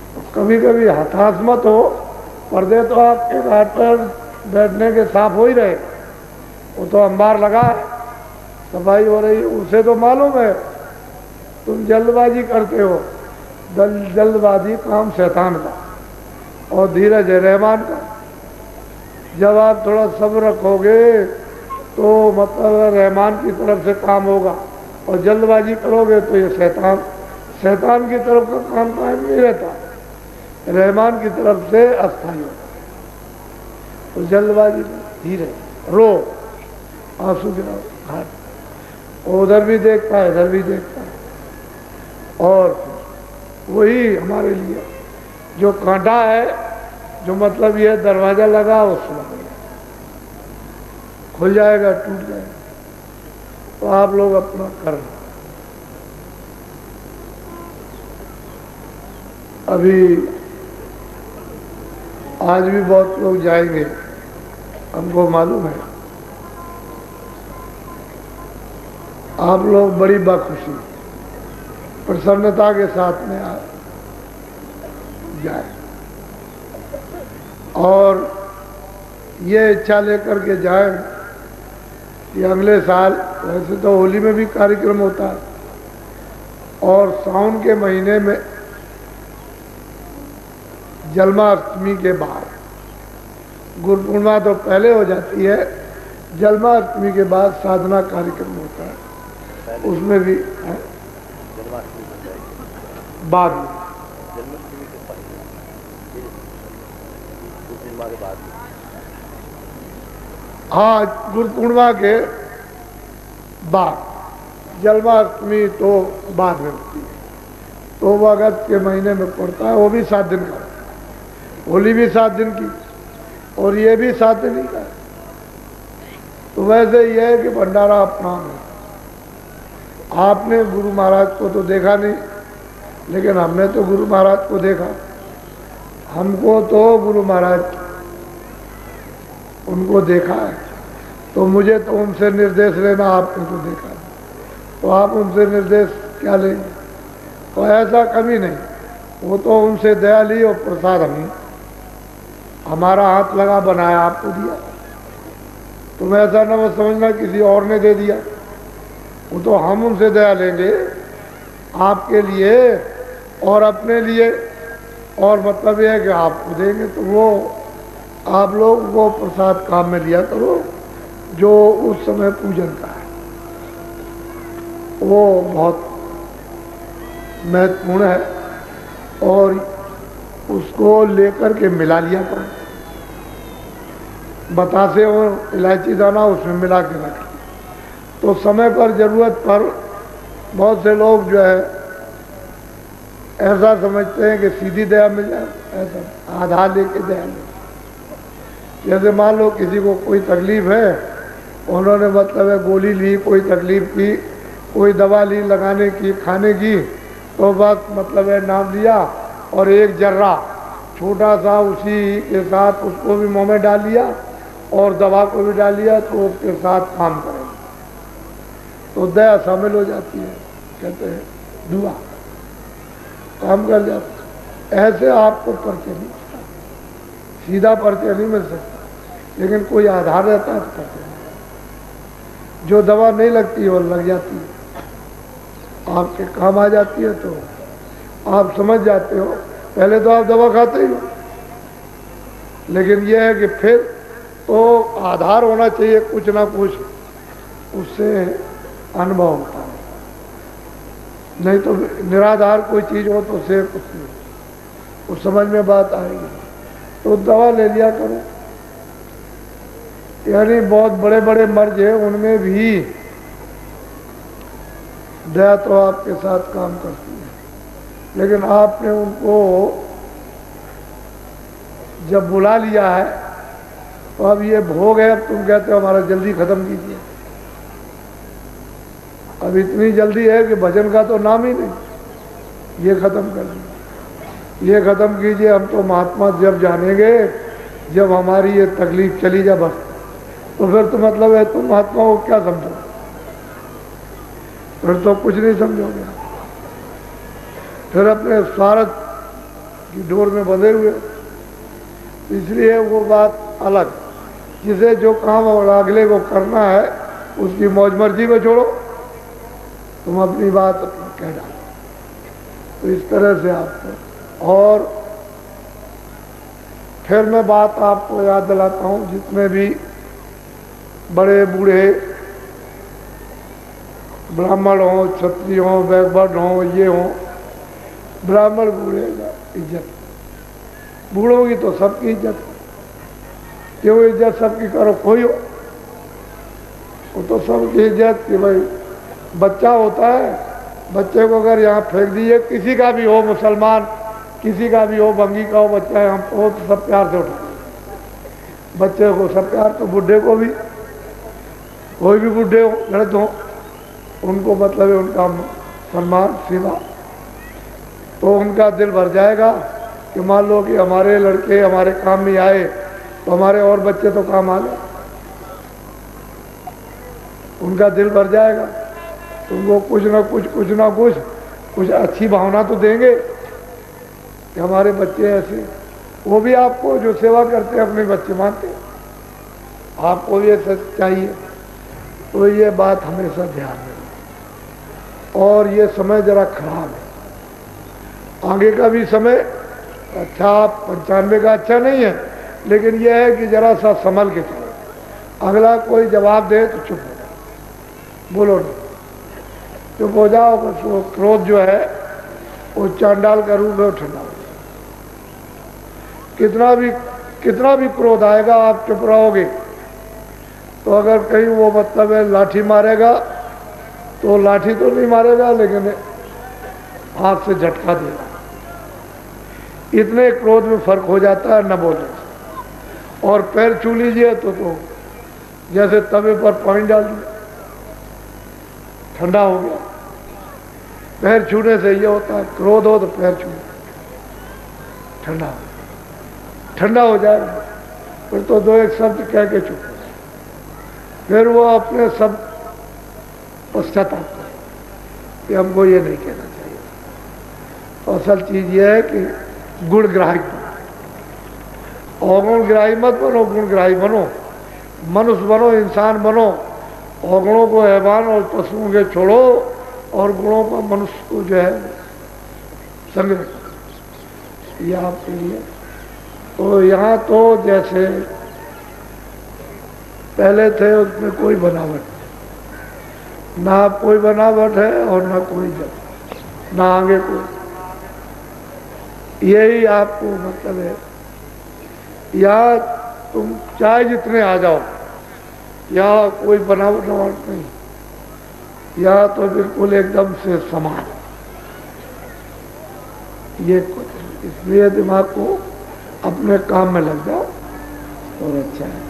तो कभी कभी हताश मत हो, पर्दे तो आपके घाट पर बैठने के साफ हो ही रहे, वो तो अंबार लगा है, सफाई हो रही, उसे तो मालूम है। तुम जल्दबाजी करते हो, जल्दबाजी काम शैतान का, और धीरज है रहमान का। जब आप थोड़ा सब्र रखोगे तो मतलब रहमान की तरफ से काम होगा, और जल्दबाजी करोगे तो ये शैतान की तरफ का काम कायम नहीं रहता, रहमान की तरफ से अस्थायी होता। तो जल्दबाजी धीरे रो, आंसू गिराओ घाट, उधर भी देखता है, इधर भी देखता है, और वही हमारे लिए जो कांटा है, जो मतलब ये दरवाजा लगा उसमें खुल जाएगा, टूट जाएगा। तो आप लोग अपना करना। अभी आज भी बहुत लोग जाएंगे, हमको मालूम है। आप लोग बड़ी बखुशी प्रसन्नता के साथ में जाए, और ये इच्छा लेकर के जाएं कि अगले साल, वैसे तो होली में भी कार्यक्रम होता है, और सावन के महीने में जन्माष्टमी के बाद, गुरु पूर्णिमा तो पहले हो जाती है, जन्माष्टमी के बाद साधना कार्यक्रम होता है, उसमें भी बाद में हाँ, गुरु पूर्णिमा के बाद, जन्माष्टमी तो बाद में होती है, तो वो अगस्त के महीने में पड़ता है, वो भी 7 दिन का, होली भी 7 दिन की और ये भी 7 दिन का। तो वैसे ये है कि भंडारा अपना है। आपने गुरु महाराज को तो देखा नहीं, लेकिन हमने तो गुरु महाराज को देखा। हमको तो गुरु महाराज उनको देखा है, तो मुझे तो उनसे निर्देश लेना, आपने तो देखा है, तो आप उनसे निर्देश क्या लेंगे? तो ऐसा कभी नहीं, वो तो उनसे दया ली और प्रसाद हमारा हाथ लगा बनाया, आपको दिया। तुम ऐसा न मत समझना किसी और ने दे दिया, वो तो हम उनसे दया लेंगे आपके लिए और अपने लिए, और मतलब यह है कि आपको देंगे, तो वो आप लोग वो प्रसाद काम में लिया करो जो उस समय पूजन का है, वो बहुत महत्वपूर्ण है, और उसको लेकर के मिला लिया करो। बतासे और इलायची दाना उसमें मिला के रखें, तो समय पर जरूरत पर बहुत से लोग जो है ऐसा समझते हैं कि सीधी दया मिल जाए, ऐसा आधार लेके दया मिल। जैसे मान लो किसी को कोई तकलीफ है, उन्होंने मतलब है गोली ली, कोई तकलीफ की, कोई दवा ली लगाने की, खाने की, तो बस मतलब है नाम लिया और एक जर्रा छोटा सा उसी के साथ उसको भी मुंह में डाल लिया और दवा को भी डाल लिया, तो उसके साथ काम करें तो दया शामिल हो जाती है, कहते हैं दुआ काम कर जाता। ऐसे आपको परिचय नहीं, सीधा परिचय नहीं मिल सकता, लेकिन कोई आधार रहता है तो परिचय नहीं। जो दवा नहीं लगती है वो लग जाती है, आपके काम आ जाती है, तो आप समझ जाते हो। पहले तो आप दवा खाते ही हो, लेकिन यह है कि फिर तो आधार होना चाहिए, कुछ ना कुछ उससे अनुभव होता है। नहीं तो निराधार कोई चीज हो तो उससे कुछ नहीं, उस समझ में बात आएगी। तो दवा ले लिया करो, यानी बहुत बड़े बड़े मर्ज है, उनमें भी दया तो आपके साथ काम करती है, लेकिन आपने उनको जब बुला लिया है तो अब ये भोग है, अब तुम कहते हो हमारा जल्दी खत्म कीजिए। अब इतनी जल्दी है कि भजन का तो नाम ही नहीं, ये खत्म कर दिया, ये खत्म कीजिए। हम तो महात्मा जब जानेंगे जब हमारी ये तकलीफ चली जा बस, तो फिर तो मतलब है तुम महात्मा को क्या समझो, फिर तो कुछ नहीं समझोगे, फिर अपने स्वार्थ की डोर में बंधे हुए। इसलिए वो बात अलग, जिसे जो काम और अगले को करना है उसकी मौज मर्जी को छोड़ो, तुम अपनी बात कह डालो। तो इस तरह से आपको, और फिर मैं बात आपको याद दिलाता हूँ, जितने भी बड़े बूढ़े ब्राह्मण हों, क्षत्रिय हों, वैश्य हों, ये हों, ब्राह्मण बूढ़े इज्जत, बूढ़ों की तो सबकी इज्जत, क्यों इज्जत सबकी करो, कोई हो वो तो सबकी इज्जत कि भाई बच्चा होता है, बच्चे को अगर यहाँ फेंक दीजिए, किसी का भी हो, मुसलमान किसी का भी हो, बंगी का हो बच्चा है, हम वो तो सब प्यार से उठाते बच्चे को, सब प्यार। तो बुढ़े को भी, कोई भी बुढ़े हो, लड़ते हो, उनको मतलब है उनका सम्मान सेवा, तो उनका दिल भर जाएगा कि मान लो कि हमारे लड़के हमारे काम में आए तो हमारे और बच्चे तो काम आ गए, उनका दिल भर जाएगा। तुमको कुछ ना कुछ अच्छी भावना तो देंगे कि हमारे बच्चे ऐसे, वो भी आपको जो सेवा करते हैं अपने बच्चे मानते हैं, आपको ये सच चाहिए। तो ये बात हमेशा ध्यान में। और ये समय जरा खराब है, आगे का भी समय अच्छा 95 का अच्छा नहीं है, लेकिन यह है कि जरा सा संभल के चलो। अगला कोई जवाब दे तो चुप हो जाओ, बोलो नहीं, चुप हो जाओ। बस वो क्रोध जो है वो चांडाल का रूप है, वो ठंडा हो जाए। कितना भी क्रोध आएगा, आप चुप रहोगे तो अगर कहीं वो मतलब है लाठी मारेगा तो लाठी तो नहीं मारेगा, लेकिन हाथ से झटका देगा। इतने क्रोध में फर्क हो जाता है न बोलने से। और पैर छू लीजिए तो जैसे तवे पर पानी डाल दिया, ठंडा हो गया। पैर छूने से ये होता है, क्रोध हो तो पैर छू, ठंडा हो जाएगा। फिर तो दो एक शब्द कह के चुप, फिर वो अपने सब पश्चाताप करे कि हमको ये नहीं कहना चाहिए। तो असल चीज ये है कि गुणग्राही बनो, अवगुणग्राही मत बनो, गुणग्राही बनो, मनुष्य बनो, इंसान बनो। अवगुणों को हैवान और पशुओं के छोड़ो और गुणों का मनुष्य को जो है संग्रह करो, ये आपके लिए। तो यहाँ तो जैसे पहले थे उसमें कोई बनावट नहीं, ना कोई बनावट है और ना कोई जब, ना आगे कोई। यही आपको मतलब है, या तुम चाहे जितने आ जाओ, या कोई बनावट नहीं, या तो बिल्कुल एकदम से समान। ये कुछ, इसलिए दिमाग को अपने काम में लग जाओ और अच्छा है।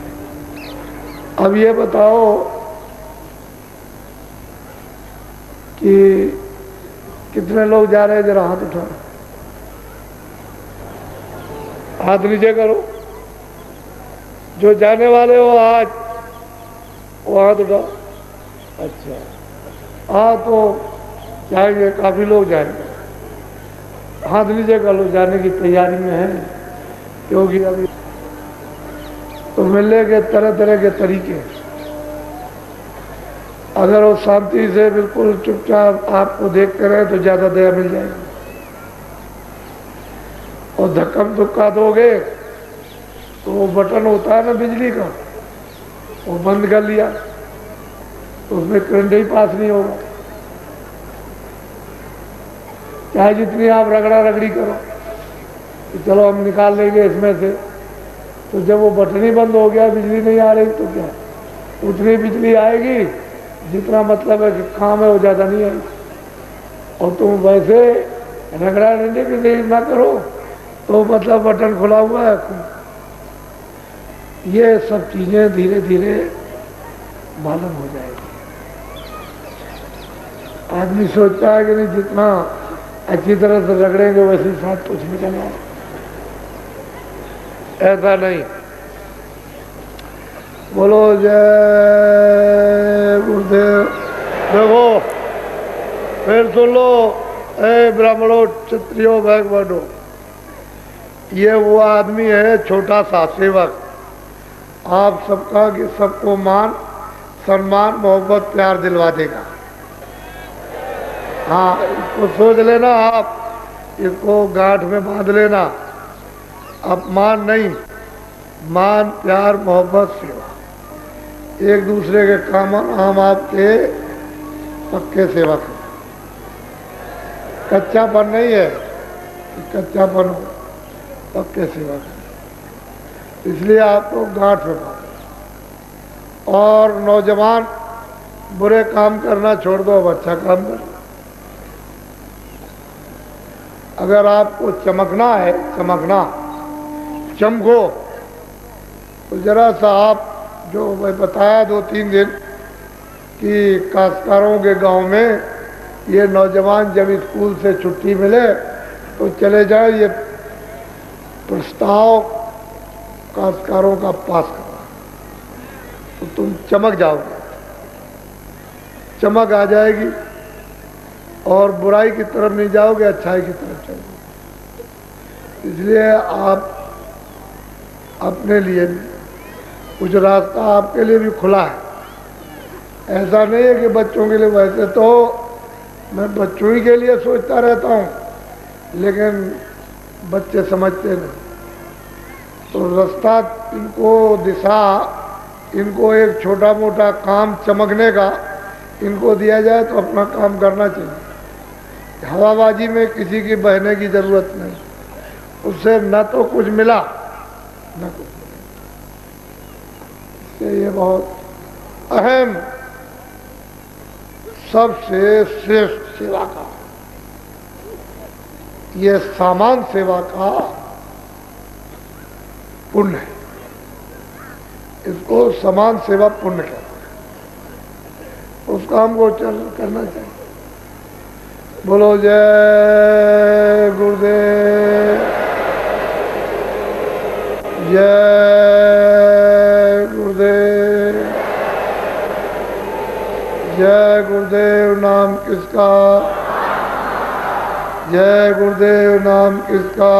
अब ये बताओ कि कितने लोग जा रहे हैं, जरा हाथ उठाओ, हाथ नीचे करो। जो जाने वाले हो आज वो हाथ उठाओ। अच्छा, हाँ तो जाएंगे, काफी लोग जाएंगे, हाथ नीचे कर लो, जाने की तैयारी में है। क्योंकि अभी तो मिलने के तरह तरह के तरीके, अगर वो शांति से बिल्कुल चुपचाप आपको देखते रहे तो ज्यादा दया मिल जाएगी। और धक्कम धुक्का दोगे तो वो बटन होता है ना बिजली का, वो बंद कर लिया तो उसमें करंट ही पास नहीं होगा। चाहे जितनी आप रगड़ा रगड़ी करो कि चलो हम निकाल लेंगे इसमें से, तो जब वो बटन ही बंद हो गया, बिजली नहीं आ रही, तो क्या उतनी बिजली आएगी जितना मतलब है कि काम है वो ज्यादा नहीं आएगी। और तुम वैसे रगड़ा रगड़ी भी ना करो तो मतलब बटन खुला हुआ है। ये सब चीजें धीरे धीरे मालूम हो जाएगी। आदमी सोचता है कि नहीं जितना अच्छी तरह से रगड़ेंगे वैसे साथ कुछ निकल आए, ऐसा नहीं। बोलो जय गुरुदेव। देखो फिर सुन लो, ए ब्राह्मणों, क्षत्रियो, भगवानों, ये वो आदमी है छोटा सा सेवक, आप सबका कि सबको मान सम्मान मोहब्बत प्यार दिलवा देगा। हाँ, इसको सोच लेना, आप इसको गांठ में बांध लेना। अपमान नहीं, मान प्यार मोहब्बत सेवा, एक दूसरे के काम हम आपके पक्के सेवक हैं। कच्चापन नहीं है, कच्चापन हो, पक्के सेवक हैं। इसलिए आपको गांठ में बांधो। और नौजवान बुरे काम करना छोड़ दो, अब अच्छा काम करो। अगर आपको चमकना है, चमको, तो जरा सा आप जो मैं बताया 2-3 दिन कि काश्तकारों के गांव में ये नौजवान जब स्कूल से छुट्टी मिले तो चले जाए, ये प्रस्ताव काश्तकारों का पास करो, तो तुम चमक जाओगे, चमक आ जाएगी और बुराई की तरफ नहीं जाओगे, अच्छाई की तरफ चलोगे। इसलिए आप अपने लिए भी कुछ रास्ता आपके लिए भी खुला है। ऐसा नहीं है कि बच्चों के लिए, वैसे तो मैं बच्चों ही के लिए सोचता रहता हूँ, लेकिन बच्चे समझते नहीं। तो रास्ता इनको, दिशा इनको एक छोटा मोटा काम चमकने का इनको दिया जाए तो अपना काम करना चाहिए। हवाबाजी में किसी की बहने की जरूरत नहीं, उससे न तो कुछ मिला न कुछ मिला। ये बहुत अहम, सबसे श्रेष्ठ सेवा का, ये सामान सेवा का पुण्य है। इसको समान सेवा पुण्य कहते हैं। उस काम को करना चाहिए। बोलो जय गुरुदेव, जय गुरुदेव, जय गुरुदेव नाम किसका, जय गुरुदेव नाम किसका।